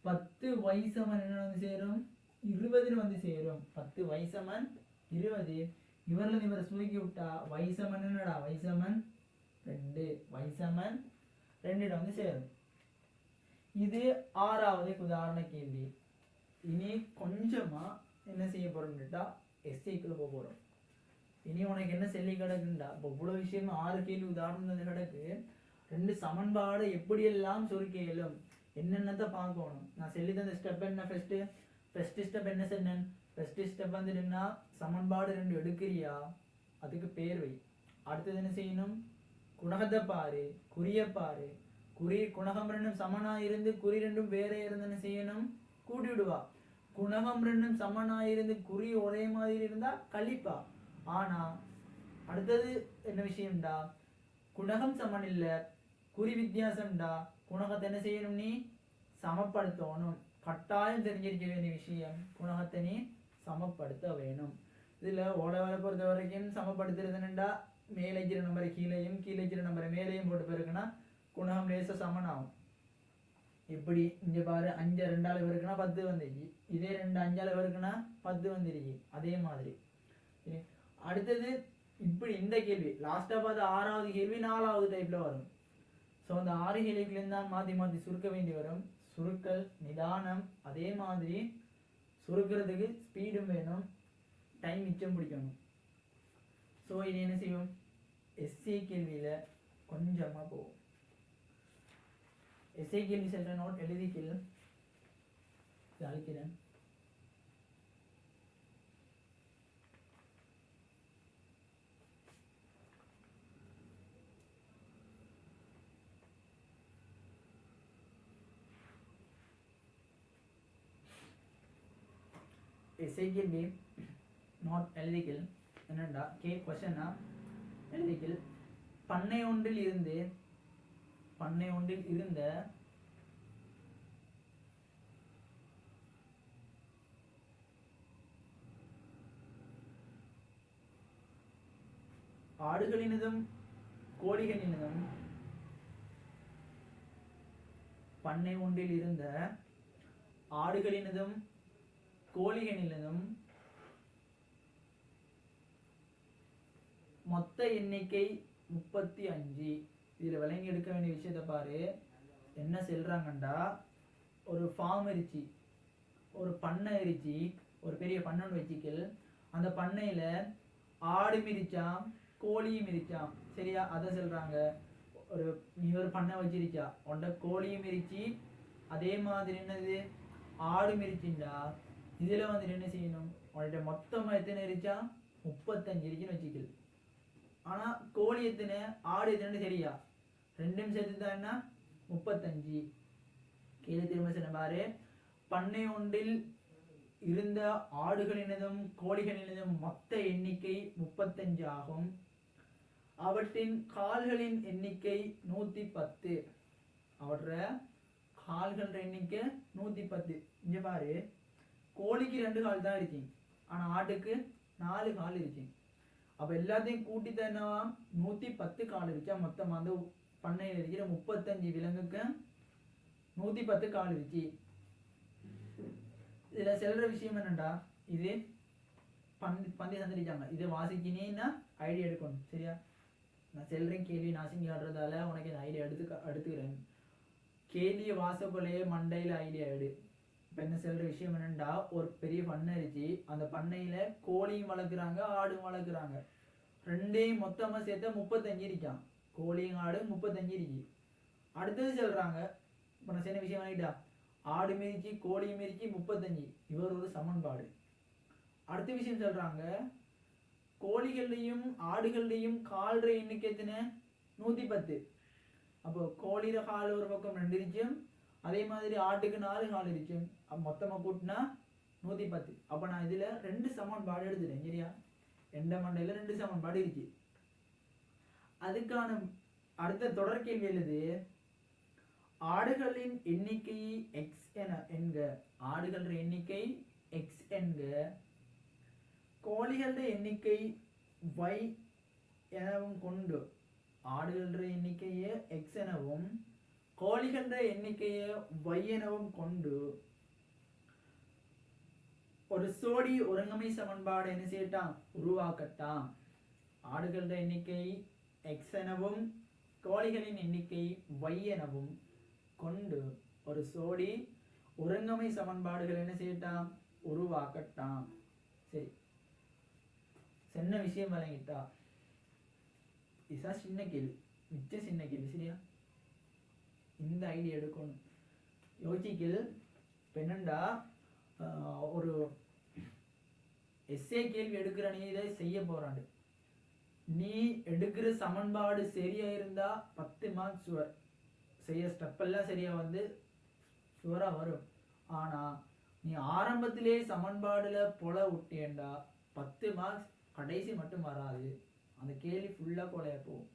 10y சமன் என்ன வந்து சேரும், 20 வந்து சேரும். 10y சமன் 20. இவர்ல இவரை சுருக்கி விட்டா y சமன் என்னடா, y சமன் 2. y சமன் 2 வந்து சேரும். இது 6வது உதாரண கேள்வி. இனி கொஞ்சமா என்ன செய்ய போறோம்னுட்டா எஸ்ஐக்குள்ள போக போறோம். இனி உனக்கு என்ன சொல்லி கிடக்குண்டா, இப்போ இவ்வளவு விஷயம் 6 கேள்வி உதாரணம் கிடக்கு. 2 சமன்பாடு எப்படியெல்லாம் சுருக்க இயலும் என்னென்னத்தை பார்க்கணும். நான் சொல்லி தந்த ஸ்டெப் என்ன, ஃபர்ஸ்ட் ஸ்டெப் என்ன சொன்னேன், ஃபர்ஸ்ட் ஸ்டெப் வந்துட்டுன்னா சமன்பாடு 2 எடுக்கிறியா அதுக்கு பேர் வை. அடுத்தது என்ன செய்யணும், குணகத்தை பாரு, குறிய பாரு. குறி குணகம் 2 சமனா இருந்து குறி 2 வேற இருந்து என்ன செய்யணும், கூட்டி விடுவா. குணகம் 2 சமனா இருந்து குறி ஒரே மாதிரி இருந்தா கழிப்பா. ஆனா அடுத்தது என்ன விஷயம்டா, குணகம் சமன் இல்ல குறி வித்தியாசம்டா, குணகத்தை என்ன செய்யணும், நீ சமப்படுத்தணும். கட்டாயம் தெரிஞ்சிருக்க வேண்டிய விஷயம், குணகத்தை நீ சமப்படுத்த வேணும். இதுல ஓலவரை பொறுத்த வரைக்கும் சமப்படுத்துறதுன்னா மேலே இருக்கிற நம்பரை கீழேயும் கீழே இருக்கிற நம்பரை மேலேயும் போட்டு போயிருக்குன்னா குணகம் லேச சமன் ஆகும். இப்படி இங்க பாரு, 5 2ஆல இருக்குன்னா 10 வந்துருச்சு. இதே 2 5ஆல இருக்குன்னா 10 வந்துருச்சு. அதே மாதிரி அடுத்தது இப்படி இந்த கேள்வி லாஸ்டா பார்த்து 6வது கேள்வி 4வது டைப்ல வரும். ஸோ அந்த 6 கேள்விகளையும் தான் மாற்றி மாற்றி சுருக்க வேண்டி வரும். சுருக்கல், நிதானம், அதே மாதிரி சுருக்கிறதுக்கு ஸ்பீடும் வேணும், டைம் மிச்சம் பிடிக்கணும். ஸோ இது என்ன செய்யும், எஸ்ஏ கேள்வியில் கொஞ்சமாக போகும். எஸ்ஏ கேள்வி செல்ற நோட் எழுதிக்கல் அழைக்கிறேன். எஸ்ஏ கேள்வி நோட் எழுதிக்கல். என்னண்டா கொஸ்டினா எழுதிக்கல். பண்ணை ஒன்றில் இருந்த ஆடுகளினதும் கோழிகளினதும் பண்ணை ஒன்றில் இருந்த ஆடுகளினதும் கோழிகளினதும் மொத்த எண்ணிக்கை 35. இதில் விளங்கி எடுக்க வேண்டிய விஷயத்த பாரு. என்ன சொல்றாங்கண்டா, ஒரு ஃபார்ம் இருந்துச்சு, ஒரு பண்ணை இருந்துச்சு, ஒரு பெரிய பண்ணை வச்சுக்கல். அந்த பண்ணையில ஆடு மிதிச்சான், கோழியும் மிதிச்சான். சரியா, அதை சொல்றாங்க. நீ ஒரு பண்ணை வச்சிருச்சா, உன்ட கோழியும் மிதிச்சு அதே மாதிரி என்னது ஆடு மிதிச்சுண்டா, இதுல வந்து என்ன செய்யணும், உன்கிட்ட மொத்தமா எத்தனை இருச்சா 35 இருக்குன்னு வச்சுக்கல். ஆனா கோழி எத்தனை, ஆடு எத்தனை சரியா, ரெண்டும் சேர்த்து தான் என்ன 35. கீழே திரும்ப சொன்ன பாரு. பண்ணை ஒன்றில் இருந்த ஆடுகளினதும் கோழிகளினதும் மொத்த எண்ணிக்கை 35 ஆகும். அவற்றின் கால்களின் எண்ணிக்கை 110. அவற்ற கால்கள் எண்ணிக்கை 110. இங்க பாரு, கோழிக்கு 2 கால் தான் இருக்கு, ஆனா ஆட்டுக்கு 4 கால் இருக்கு. அப்ப எல்லாத்தையும் கூட்டி தரவா 110 கால் இருக்கா. மொத்தம் அந்த பண்ணையில் இருக்கிற 35 விலங்குக்கு 110 கால் இருக்கு. இதுல செல்ற விஷயம் என்னண்டா, இது பந்தி சந்திரிச்சாங்க, இதை வாசிக்கினீன்னா ஐடியா எடுக்கணும். சரியா, நான் செல்றேன் கேள்வி நாசிங்கி ஆடுறதால உனக்கு இந்த ஐடியா எடுத்துக்கிறேன். கேள்வியை வாசப்போலையே மண்டையில ஐடியா எடு. இப்போ என்ன செல்ற விஷயம் என்னண்டா, ஒரு பெரிய பண்ணை இருந்துச்சு, அந்த பண்ணையில கோழியும் வளர்க்குறாங்க, ஆடும் வளர்க்குறாங்க. ரெண்டையும் மொத்தமா சேர்த்தா 35 இருக்கான். கோழியும் ஆடு 35 இருக்கு. அடுத்தது சொல்றாங்க, இப்போ நான் சொன்ன விஷயம் ஆகிட்டா, ஆடு மிதிச்சு கோழி மிதிச்சு 35, இவர் ஒரு சமன்பாடு. அடுத்த விஷயம் சொல்றாங்க, கோழிகள்லையும் ஆடுகள்லையும் கால்ற எண்ணிக்கை எத்தனை 110. அப்போ கோழியில கால் ஒரு பக்கம் 2 இருக்கும், அதே மாதிரி ஆட்டுக்கு 4 கால் இருக்கும். மொத்தமா கூட்டினா 110. அப்ப நான் இதுல 2 சமன்பாடு எடுத்துட்டேன். சரியா, எண்ட மண்டையில 2 சமன்பாடு இருக்கு. அதுக்கான அடுத்த தொடர் கேள்வி எழுது. ஆடுகளின் எண்ணிக்கை x என்க. ஆடுகள எண்ணிக்கை x என்க. கோழிகள எண்ணிக்கை y எனவும் கொண்டு, ஆடுகள எண்ணிக்கையை x எனவும் கோழிகள எண்ணிக்கையை y எனவும் கொண்டு ஒரு சோடி ஒருங்கமை சமன்பாடு என்ன செய்யட்டாம், உருவாக்கட்டாம். ஆடுகள எண்ணிக்கை x எனவும் கோழிகளின் எண்ணிக்கை y எனவும் கொண்டு ஒரு சோடி ஒருங்கமை சமன்பாடுகள் என்ன செய்யட்டாம், உருவாக்கட்டாம். சரி, சின்ன விஷயம் விளங்கிட்டா. இதுதான் சின்ன கேள்வி, மிச்ச சின்ன கேள்வி. சரியா, இந்த ஐடியா எடுக்கணும். யோசிக்கல். என்னண்டா, ஒரு எஸ்ஏ கேள்வி எடுக்கிற நீ இதை செய்ய போறாண்டு, நீ எடுக்கிற சமன்பாடு சரியா இருந்தா 10 மார்க்ஸ் சுவர். செய்ய ஸ்டெப் எல்லாம் சரியா வந்து சுவரா வரும். ஆனா நீ ஆரம்பத்திலே சமன்பாடுல பொல விட்டேன்டா 10 மார்க்ஸ் கடைசி மட்டும் வராது, அந்த கேள்வி ஃபுல்லா கொலையா போகும்.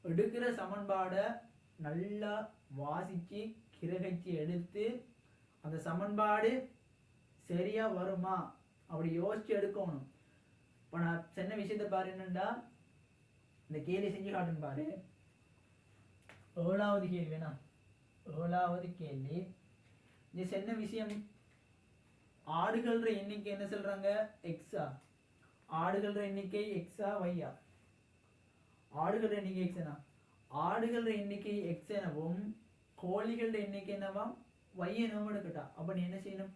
எடுக்கிற சமன்பாடை நல்லா வாசிச்சு கிரகிச்சு எடுத்து அந்த சமன்பாடு சரியா வருமா அப்படி யோசிச்சு எடுக்கணும். இப்போ நான் சொன்ன விஷயத்தை பாரு. என்னண்டா, இந்த கேள்வி செஞ்சு காட்டுன்னு பாரு. 7வது கேள்வி வேணா, 7வது கேள்வி. இது சொன்ன விஷயம், ஆடுகள எண்ணிக்கை என்ன சொல்றாங்க, எக்ஸா. ஆடுகள எண்ணிக்கை எக்ஸா ஒய்யா. ஆடுகள எண்ணிக்கை எக்ஸ்னா, ஆடுகள எண்ணிக்கை x எனவும் கோழிகள எண்ணிக்கை என்னவாம் y எனவும் எடுக்கட்டா. அப்ப நீ என்ன செய்யணும்,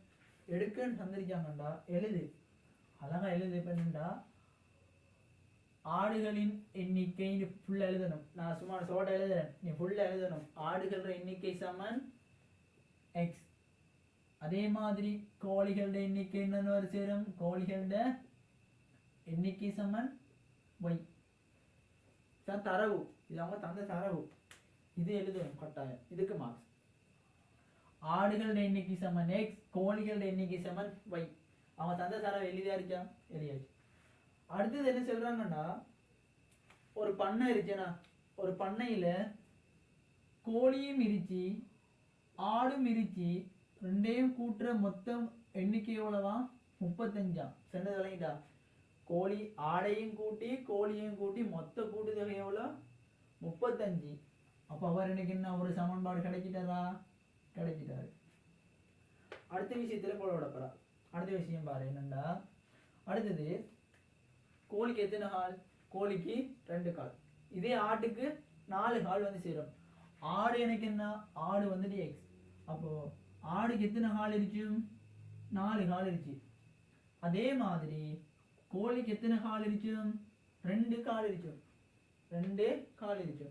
எடுக்கன்னு தந்திருக்காங்கடா, எழுது, அழகா எழுது. இப்ப என்னடா ஆடுகளின் எண்ணிக்கை ஃபுல்லா எழுதணும். நான் சும்மா ஷார்ட்டா எழுதுறேன், நீ ஃபுல்லா எழுதணும். ஆடுகள எண்ணிக்கை சமன் x. அதே மாதிரி கோழிகள எண்ணிக்கை என்னன்னு வர சேரும், கோழிகள எண்ணிக்கை சமன் y. தான் தரவு, இது அவங்க தந்த தரவு, இது எழுதணும் கட்டாயம், இதுக்கு மார்க்ஸ். ஆடுகள எண்ணிக்கை சமன் x, கோழிகள எண்ணிக்கை சமன் y. அவங்க தந்த தரவு எழுதியா இருக்கா, எழுதியாச்சு. அடுத்தது என்ன சொல்றாங்கன்னா, ஒரு பண்ணை இருக்குன்னா, ஒரு பண்ணையில கோழியும் இருச்சு ஆடும் இருச்சு ரெண்டையும் கூட்டுற மொத்தம் எண்ணிக்கை எவ்வளவா, 35. சென்ன தலைங்கடா, கோழி ஆடையும் கூட்டி கோழியையும் கூட்டி மொத்த கூட்டுத்தொகை எவ்வளோ, 35. அப்போ அவர் எனக்கு என்ன ஒரு சமன்பாடு கிடைக்கிட்டதா, கிடைக்கிட்டாரு. அடுத்த விஷயத்துல போட விடப்படா. அடுத்த விஷயம் பாரு என்னண்டா, அடுத்தது கோழிக்கு எத்தனை கால், கோழிக்கு 2 கால். இதே ஆட்டுக்கு 4 கால் வந்து சேரும். ஆடு எனக்கு என்ன, ஆடு வந்துட்டு x. அப்போ ஆடுக்கு எத்தனை கால் இருக்கு, 4 கால் இருக்கு. அதே மாதிரி கோழிக்கு எத்தனை கால் இருக்கு, 2 கால் இருக்கு, 2 கால் இருக்கு.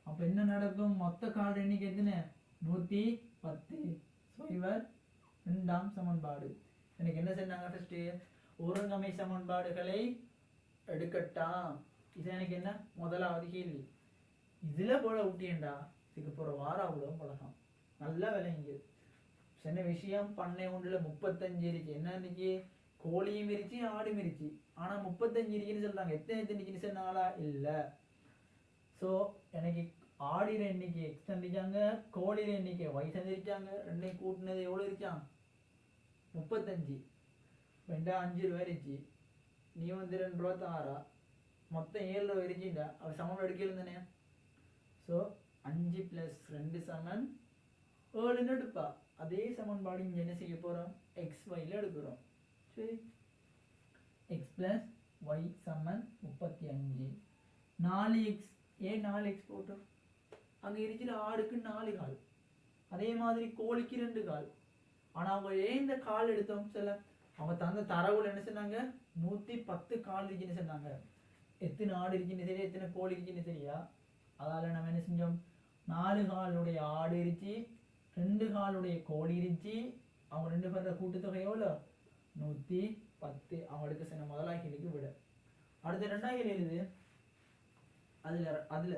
அப்ப என்ன நடக்கும், மொத்த கால் எண்ணிக்கை எத்தனை, 110. ஸோ இவர் 2ஆம் சமன்பாடு. எனக்கு என்ன சொன்னாங்க, ஃபர்ஸ்ட் ஒருங்கமை சமன்பாடுகளை எடுக்கட்டாம். இது எனக்கு என்ன முதலாவது கேள்வி. இதுல போல விட்டியண்டா இதுக்கு போற வாரம் அவ்வளோ பழகம் நல்லா விளைங்க. சின்ன விஷயம், பண்ணை ஒன்றுல 35 இருக்கு. என்ன இருந்துச்சு, கோழியும் இருச்சு ஆடும் இருச்சு. ஆனா 35 இருக்குன்னு சொல்றாங்க. எத்தனை இருக்குன்னு சொன்னாங்களா, இல்ல. ஸோ எனக்கு ஆடிற எண்ணிக்கை எக்ஸ் தந்திருக்காங்க, கோழிற எண்ணிக்கை ஒய் தந்திருக்காங்க. ரெண்டையும் கூட்டினது எவ்வளோ இருக்கான், 35. 2 5 ரூபாய் இருந்துச்சு, நீ வந்து 2 ரூபா தாரா, மொத்தம் 7 ரூபா இருந்துச்சுண்டா. அவள் சமம் எடுக்கல தானே. ஸோ 5 + 2 சமன் 7ன்னு எடுப்பா. அதே சமன்பாடு இங்கே என்ன செய்ய போகிறோம், XYல எடுக்கிறோம். சரி, x + y சமன் 35. 4x, ஏன் 4x போட்டோம், அங்கே இருக்கிற ஆடுக்கு 4 கால், அதே மாதிரி கோழிக்கு 2 கால். ஆனால் அவங்க ஏன் இந்த கால் எடுத்தோம் சொல்ல, அவங்க தந்த தரவுல என்ன சொன்னாங்க, 110 கால் இருக்குன்னு சொன்னாங்க. எத்தனை ஆடு இருக்குன்னு தெரியா, எத்தனை கோழி இருக்குன்னு தெரியா. அதால நம்ம என்ன செஞ்சோம், 4 காலுடைய ஆடு இருச்சு, 2 காலுடைய கோழி இருச்சு. அவங்க 2 பேரோட கூட்டுத்தொகை எவ்வளோ, 110. அவங்களுக்கு சொன்ன முதலாக கேள்விக்கு விட. அடுத்த 2ஆம் கேள்வி எழுது. அதுல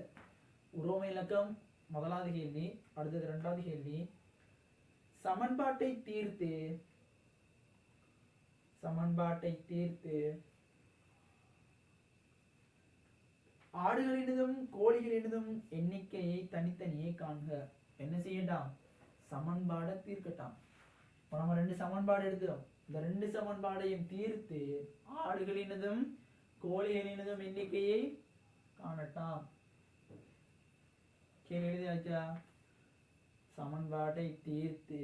உரோமை இலக்கம் முதலாவது கேள்வி. அடுத்தது 2வது கேள்வி, சமன்பாட்டை தீர்த்து ஆடுகளினதும் கோழிகளினதும் எண்ணிக்கையை தனித்தனியே காண்க. என்ன செய்யட்டாம், சமன்பாடை தீர்க்கட்டாம். இப்போ நம்ம 2 சமன்பாடு எடுத்துறோம். இந்த 2 சமன்பாடையும் தீர்த்து ஆடுகளினதும் கோழிகளினதும் எண்ணிக்கையை காணட்டாம். கேள்வி எழுதியாச்சா, சமன்பாட்டை தீர்த்து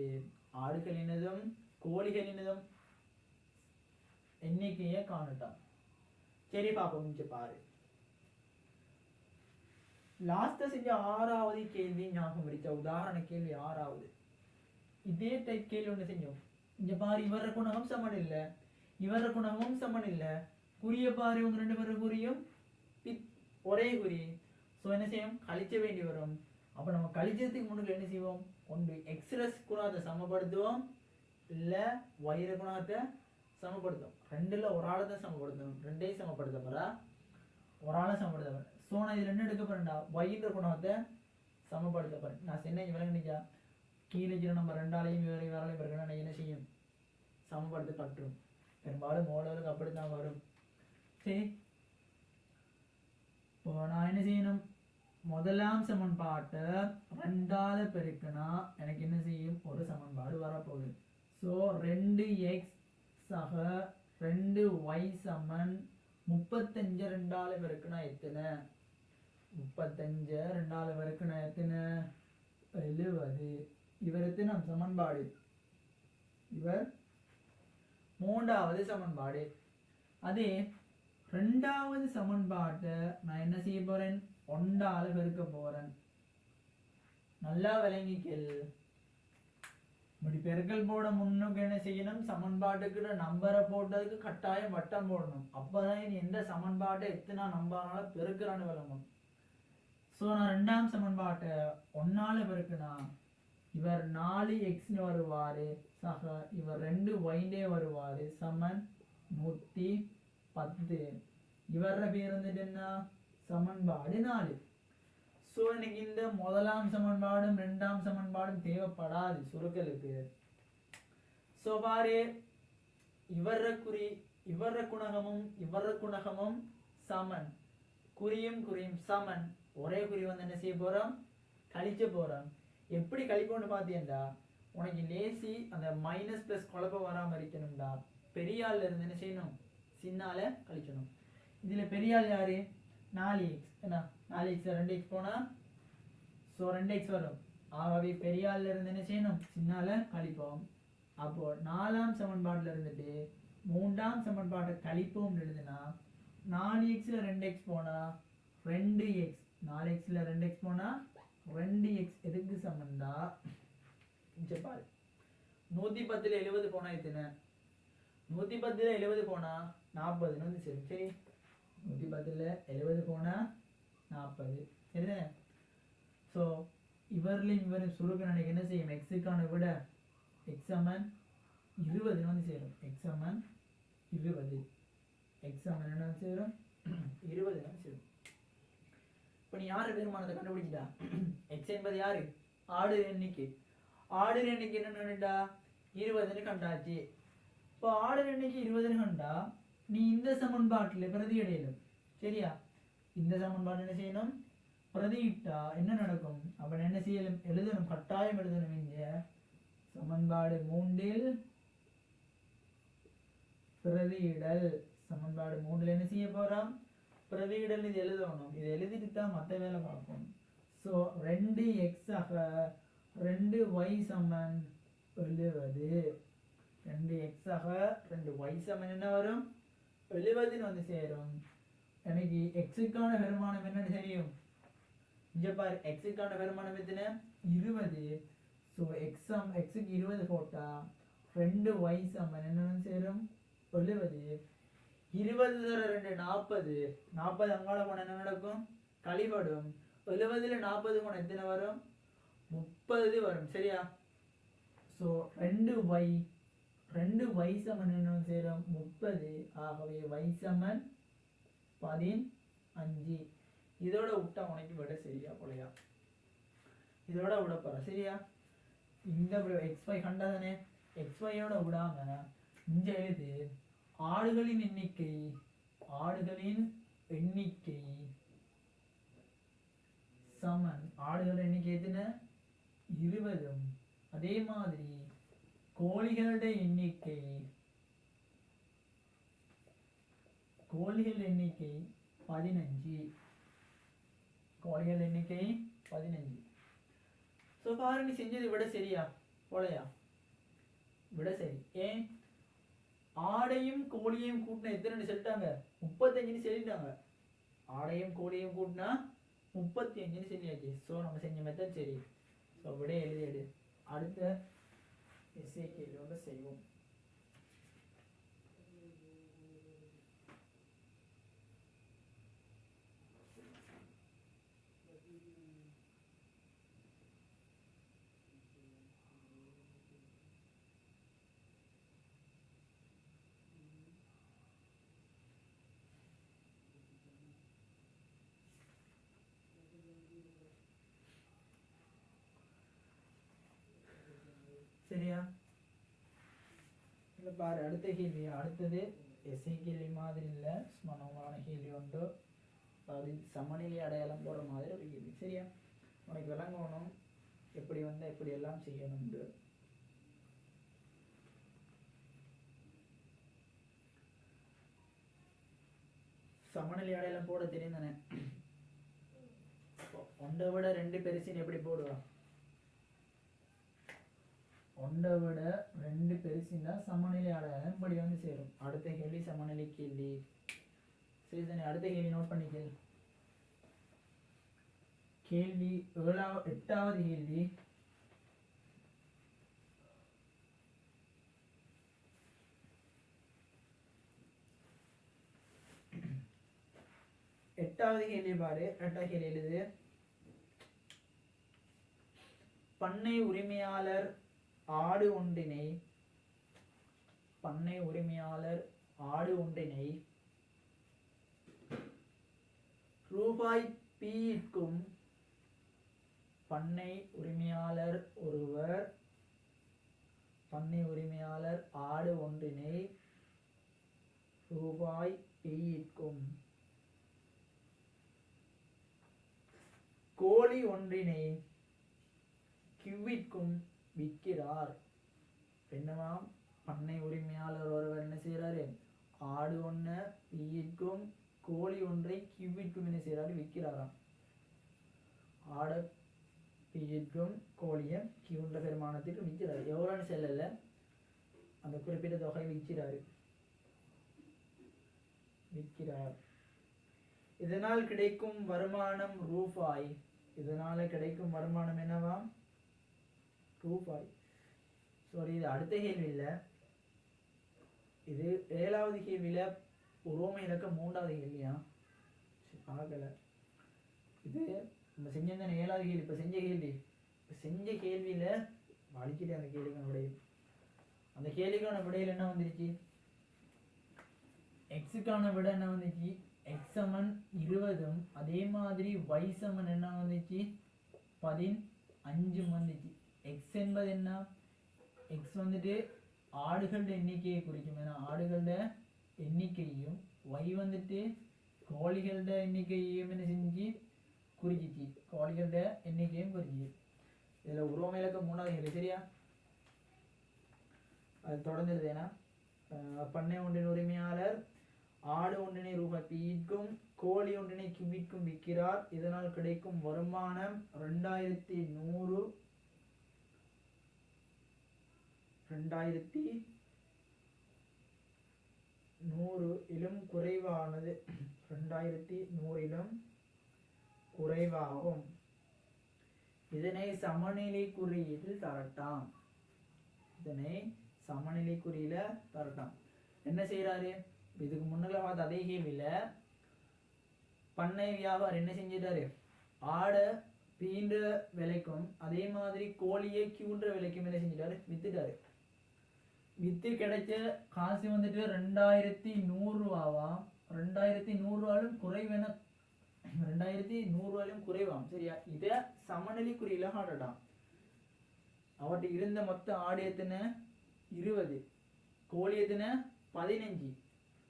ஆடுகளினதும் கோழிகளினதும் எண்ணிக்கையை காணட்டாம். சரி பாப்போம், இங்க பாரு. லாஸ்ட் செஞ்ச 6வது கேள்வி ஞாபகம் இருக்க, உதாரண கேள்வி 6வது. இதே டைப் கேள்வி ஒன்று செஞ்சோம். இங்க பாரு, இவர குணகம் சமன் இல்ல, இவர குணகமும் சமன் இல்ல. குறிய பாரு, இவங்க 2 பேரும் குறியும் ஒரே குறி. ஸோ என்ன செய்யும், கழிச்ச வேண்டி வரும். அப்போ நம்ம கழிச்சதுக்கு முன்னாடி என்ன செய்வோம், ஒன்று எக்ஸ்ரஸ் குணகத்தை சமப்படுத்துவோம், இல்லை ஒயிர குணகத்தை சமப்படுத்தும். 2ல் ஒரு ஆளை தான் சமப்படுத்தணும், 2ஐயும் சமப்படுத்த போறா, ஒரு ஆளை சமப்படுத்த போறேன். ஸோ நான் இது 2 எடுக்க போறேன்டா, ஒயின்ற குணகத்தை சமப்படுத்த போறேன். நான் என்ன விளங்கிச்சா, கீழே நம்ம 2ஆலையும் வேறாலையும் பிறகு என்ன செய்யும், சமப்படுத்தப்பட்டுரும். பெரும்பாலும் மோடலுக்கு அப்படித்தான் வரும். சரி, இப்போ நான் என்ன செய்யணும், முதலாம் சமன்பாட்டை 2ஆல பெருக்கினா எனக்கு என்ன செய்யும், ஒரு சமன்பாடு வரப்போகுது. ஸோ 2x சக 2y சமன் 35 2ஆல பெருக்கினா எத்தனை, 35 2ஆல பெருக்கினா எத்தனை, 70. இவர் எத்தனை சமன்பாடு, இவர் 3வது சமன்பாடு. அதே 2வது சமன்பாட்டை நான் என்ன செய்ய போறேன், ஒன்றால பெருக்க போறேன். நல்லா விளங்கிக்கல். இப்படி பெருக்கல் போட முன்னுக்கு என்ன செய்யணும், சமன்பாட்டுக்கு நம்பரை போட்டதுக்கு கட்டாயம் வட்டம் போடணும். அப்பதான் நீ எந்த சமன்பாட்டை எத்தனை நம்பரால பெருக்கிறான்னு விளங்கும். ஸோ நான் ரெண்டாம் சமன்பாட்டை ஒன்னால பெருக்குனா இவர் 4x வருவாரு, சக இவர் 2y வருவாரு, சமன் 110. இவர பேர் வந்துட்டு என்ன, சமன்பாடு 4. ஸோ எனக்கு இந்த முதலாம் சமன்பாடும் ரெண்டாம் சமன்பாடும் தேவைப்படாது சுருக்கலுக்கு. ஸோ பாரு, இவர குணகமும் சமன், குறியும் சமன், ஒரே குறி வந்து என்ன செய்ய போறோம், கழிச்ச போறோம். எப்படி கழிப்போம்னு பார்த்தீங்கன்னா உனக்கு லேசி அந்த மைனஸ் பிளஸ் குழப்பம் வராமல் இருக்கணும்டா. பெரியாள்ல இருந்து என்ன செய்யணும், சின்னால கழிக்கணும். இதுல பெரியாள் யாரு, 4x. என்ன 4x 2x போனா ஸோ 2x வரும். ஆகவே பெரியாள்ல இருந்து என்ன செய்யணும், சின்னால கழிப்போம். அப்போ 4ஆம் சமன்பாட்டில் இருந்துட்டு 3ஆம் சமன்பாட்டை கழிப்போம் எழுதுனா 4xல 2x போனா 2x, 4xல 2x போனா 2x எதுக்கு சமன்டா, பாரு 110ல 70 போனா எத்தனை, 110ல 70 போனா 40 வந்து சரி. சரி 110ல 70 போனா 40 சரிதானே. ஸோ இவரையும் சுருக்க நினைக்க என்ன செய்யும், எக்ஸுக்கான விட x சமன் 20 வந்து சேரும். x சமன் 20, x சமன் என்ன சேரும், 20 வந்து சேரும். இப்போ நீ யாரு பெருமானத்தை கண்டுபிடிச்சிட்டா, x என்பது யாரு, ஆடுற எண்ணிக்கை. ஆடுற எண்ணிக்கை என்னன்னுடா 20ன்னு கண்டாச்சு. இப்போ ஆடுற எண்ணிக்கை 20ன்னு கண்டா நீ இந்த சமன்பாட்டில் பிரதி இடையிலும் சரியா, இந்த சமன்பாடு என்ன செய்யணும், பிரதியிட்டா என்ன நடக்கும், அவன் என்ன செய்யணும், எழுதணும், கட்டாயம் எழுதணும். இங்க சமன்பாடு 3ல் பிரதியிடல், சமன்பாடு 3ல் என்ன செய்ய போறோம், பிரதியிடல். இது எழுதணும், இது எழுதிட்டு தான் மற்ற வேலை பார்க்கணும். ஸோ 2x 2y சமன் 70, 2x 2y சமன் என்ன வரும், 70 வந்து சேரும். எனக்கு எக்ஸுக்கான பெருமானம் என்னன்னு தெரியும், இங்க பாரு எக்ஸுக்கான பெருமானம் எத்தனை, 20. ஸோ எக்ஸுக்கு 20 போட்டா 2y சமன் என்னன்னு சேரும், 70. 20 2 40, 40 அங்கால போன என்ன நடக்கும், கழிபடும். 70ல 40 போன எத்தனை வரும், 30 வரும் சரியா. ஸோ 2y சமன் என்ன சேரும், 30. ஆகவே y சமன் 15. இதோட விட்டா உனக்கு விட சரியா போலையா, இதோட விட போற சரியா. இந்த xy கண்டதானே, xyயோட விடாம இங்க எழுது, ஆடுகளின் எண்ணிக்கை சமன், ஆடுகள் எண்ணிக்கை எத்தனை 20. அதே மாதிரி கோழிகளுடைய எண்ணிக்கை 15. கோழிகள் எண்ணிக்கை 15. ஸோ பாரு நீ செஞ்சது விட சரியா போலையா, விட சரி. ஏன், ஆடையும் கோழியையும் கூட்டினா எத்தனை சொல்லிட்டாங்க, 35 சொல்லிட்டாங்க. ஆடையும் கோழியையும் கூட்டினா 35 சொல்லியாச்சு. ஸோ நம்ம செஞ்ச மெத்தட் சரி. ஸோ விட எழுதி அடுத்த எஸ்ஏ கேள்வியோட செய்வோம். சரியா, இல்லை பாரு அடுத்த கேள்வி. அடுத்தது எஸ்ஐ கேள்வி மாதிரி இல்லை, மனோமான கேள்வி உண்டு. அது சமநிலை அடையாளம் போடுற மாதிரி ஒரு கேள்வி சரியா. உனக்கு விளங்கணும் எப்படி வந்தால் எப்படி எல்லாம் செய்யணும்னு. சமநிலை அடையாளம் போட தெரியும் தானே. ஒன்றை விட 2 பெருசின்னு எப்படி போடுவான், ஒன்றை விட 2 பெருசுன்னா சமநிலை அடையாளம் இப்படி வந்து சேரும். அடுத்த கேள்வி சமநிலை கேள்வி சரி தானே. அடுத்த கேள்வி நோட் பண்ணிக்க. கேள்வி 8வது கேள்வி. எட்டாவது கேள்வி பாரு. 8வது கேள்வி எழுது. பண்ணை உரிமையாளர் ஆடு ஒன்றினை ரூபாய் P-க்கும் பண்ணை உரிமையாளர் ஆடு ஒன்றினை ரூபாய் P-க்கும் கோழி ஒன்றினை Q-க்கும் விற்கிறார். என்னவாம்? பண்ணை உரிமையாளர் ஒருவர் என்ன செய்யறாரு? ஆடு ஒன்று P-க்கும் கோழி ஒன்றை Q-க்கும் என்ன செய்யறாரு? விற்கிறாராம். ஆடை P-க்கும் கோழியை Q-ன்ற பெருமானத்திற்கு விற்கிறாரு. எவ்வளோன்னு செல்லல, அந்த குறிப்பிட்ட தொகை விற்கிறார். இதனால் கிடைக்கும் வருமானம் ரூபாய். இதனால கிடைக்கும் வருமானம் என்னவாம்? ரூபாய். சாரி, இது அடுத்த கேள்வி இல்லை, இது 7வது கேள்வியில உரோமை இலக்கம் 3வது கேள்வியா? பார்க்கல. இது நம்ம செஞ்சிருந்த 7வது கேள்வி. இப்போ செஞ்ச கேள்வியில வலிக்கிட்டு அந்த கேள்விக்கான விடை. அந்த கேள்விக்கான விடையில் என்ன வந்துருச்சு? எக்ஸுக்கான விடை என்ன வந்துச்சு? எக்ஸ் சமன் 20ம் அதே மாதிரி y சமன் என்ன வந்துச்சு? 15 வந்துச்சு. எக்ஸ் என்பது என்ன? எக்ஸ் வந்துட்டு ஆடுகளோட எண்ணிக்கையை குறிக்கும். ஏன்னா ஆடுகளோட எண்ணிக்கையும் y வந்துட்டு கோழிகளோட எண்ணிக்கையும் என்ன செஞ்சு குறிச்சிச்சு? கோழிகளோட எண்ணிக்கையும் குறிச்சிச்சு. இதில் உருவம் இலக்கம் 3வது கேள்வி. சரியா? அது தொடர்ந்துருது. ஏன்னா பண்ணை ஒன்றின் உரிமையாளர் ஆடு ஒன்றினை ரூபாய் P-க்கும் கோழி ஒன்றினை Q-க்கும் விற்கிறார். இதனால் கிடைக்கும் வருமானம் 2100 குறைவானது. 2100 குறைவாகும். இதனை சமநிலை குறியீட்டில் தரட்டாம். என்ன செய்யறாரு? இதுக்கு முன்னால பார்த்த அதே கேள்வியில பண்ணை வியாபாரம் என்ன செஞ்சிட்டாரு? ஆடை P-ன்ற விலைக்கும் அதே மாதிரி கோழியை Q-ன்ற விலைக்கும் என்ன செஞ்சிட்டாரு? வித்துட்டாரு. வித்து கிடைச்ச காசு வந்துட்டு 2100 ரூபாவாம். 2100 ரூபாயும் குறைவென 2100 ரூபாயும் குறைவாம். சரியா? இதை சமநிலை குறியில ஆடட்டாம். அவர்கிட்ட இருந்த மொத்த ஆடு எத்தனை? 20, கோழி எத்தனை? 15.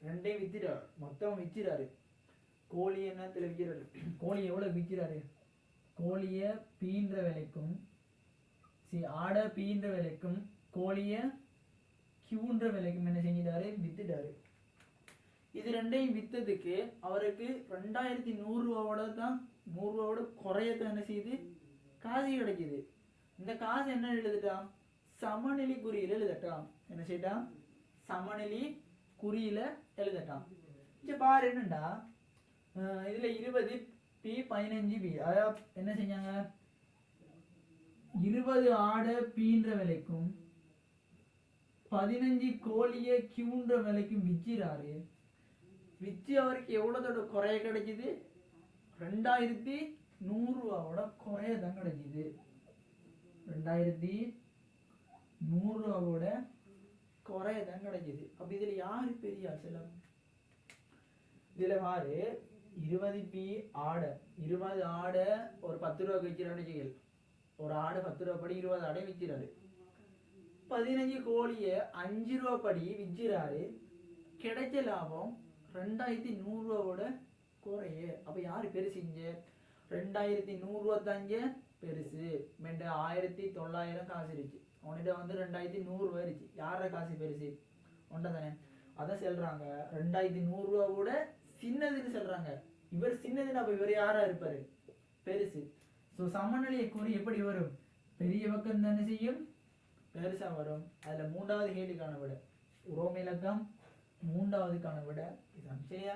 ரெண்டையும் வித்துறாரு. மொத்தம் விற்கிறாரு. கோழி என்னத்துல விற்கிறாரு? கோழி எவ்வளவு விற்கிறாரு? கோழிய P-ன்ற விலைக்கும் ஆடை P-ன்ற விலைக்கும் கோழிய Q-ன்ற விலைக்கும் என்ன செஞ்சிட்டாரு? வித்துட்டாரு. இது ரெண்டையும் வித்ததுக்கு அவருக்கு 2100 ரூபாவோட தான் 100 ரூபாவோட குறையத்தான் என்ன செய்யுது? காசு கிடைக்குது. இந்த காசு என்ன எழுதுட்டான்? சமநிலை குறியில எழுதட்டான். என்ன செய்யட்டான்? சமநிலை குறியில எழுதட்டான். இங்க பாரு என்னண்டா, இதுல 20 P 15 P. அதாவது என்ன செஞ்சாங்க? 20 ஆடை P-ன்ற விலைக்கும் 15 கோழிய Q-ன்ற விலைக்கும் விற்கிறாரு. விற்று அவருக்கு எவ்வளோதோட குறைய கிடைக்குது? 2100 ரூபாவோட குறைய தான் கிடைக்குது. 2100 ரூபாவோட குறைய தான் கிடைக்குது. அப்ப இதுல யாரு பெரிய செலவு? இதுல பாரு, 20 P ஆடை 20 ஆடை ஒரு 10 ரூபாய்க்கு விற்கிறாரு. ஒரு ஆடை 10 ரூபா படி 20 ஆடை விற்கிறாரு. 15 கோழிய 5 ரூபா படி விற்கிறாரு. கிடைச்ச லாபம் 2100 ரூபாவோட குறைய. அப்ப யாரு பெருசுங்க? 2100 ரூபா தாங்க பெருசு. 1900 காசு இருச்சு. அவன்கிட்ட வந்து 2100 ரூபா இருச்சு. யார காசு பெருசு? ஒன்றை தானே. அதான் சொல்றாங்க 2100 ரூபாவோட சின்னதுன்னு சொல்றாங்க. இவர் சின்னதுன்னு அப்ப இவர் யாரா இருப்பாரு? பெருசு. ஸோ சமநிலையை கூறி எப்படி வரும்? பெரிய பக்கம் தானே செய்யும், பெருசா வரும். அதுல 3வது கேள்விக்கான விட உரோமை இலக்கம் 3வதுக்கான விட இதான். சரியா?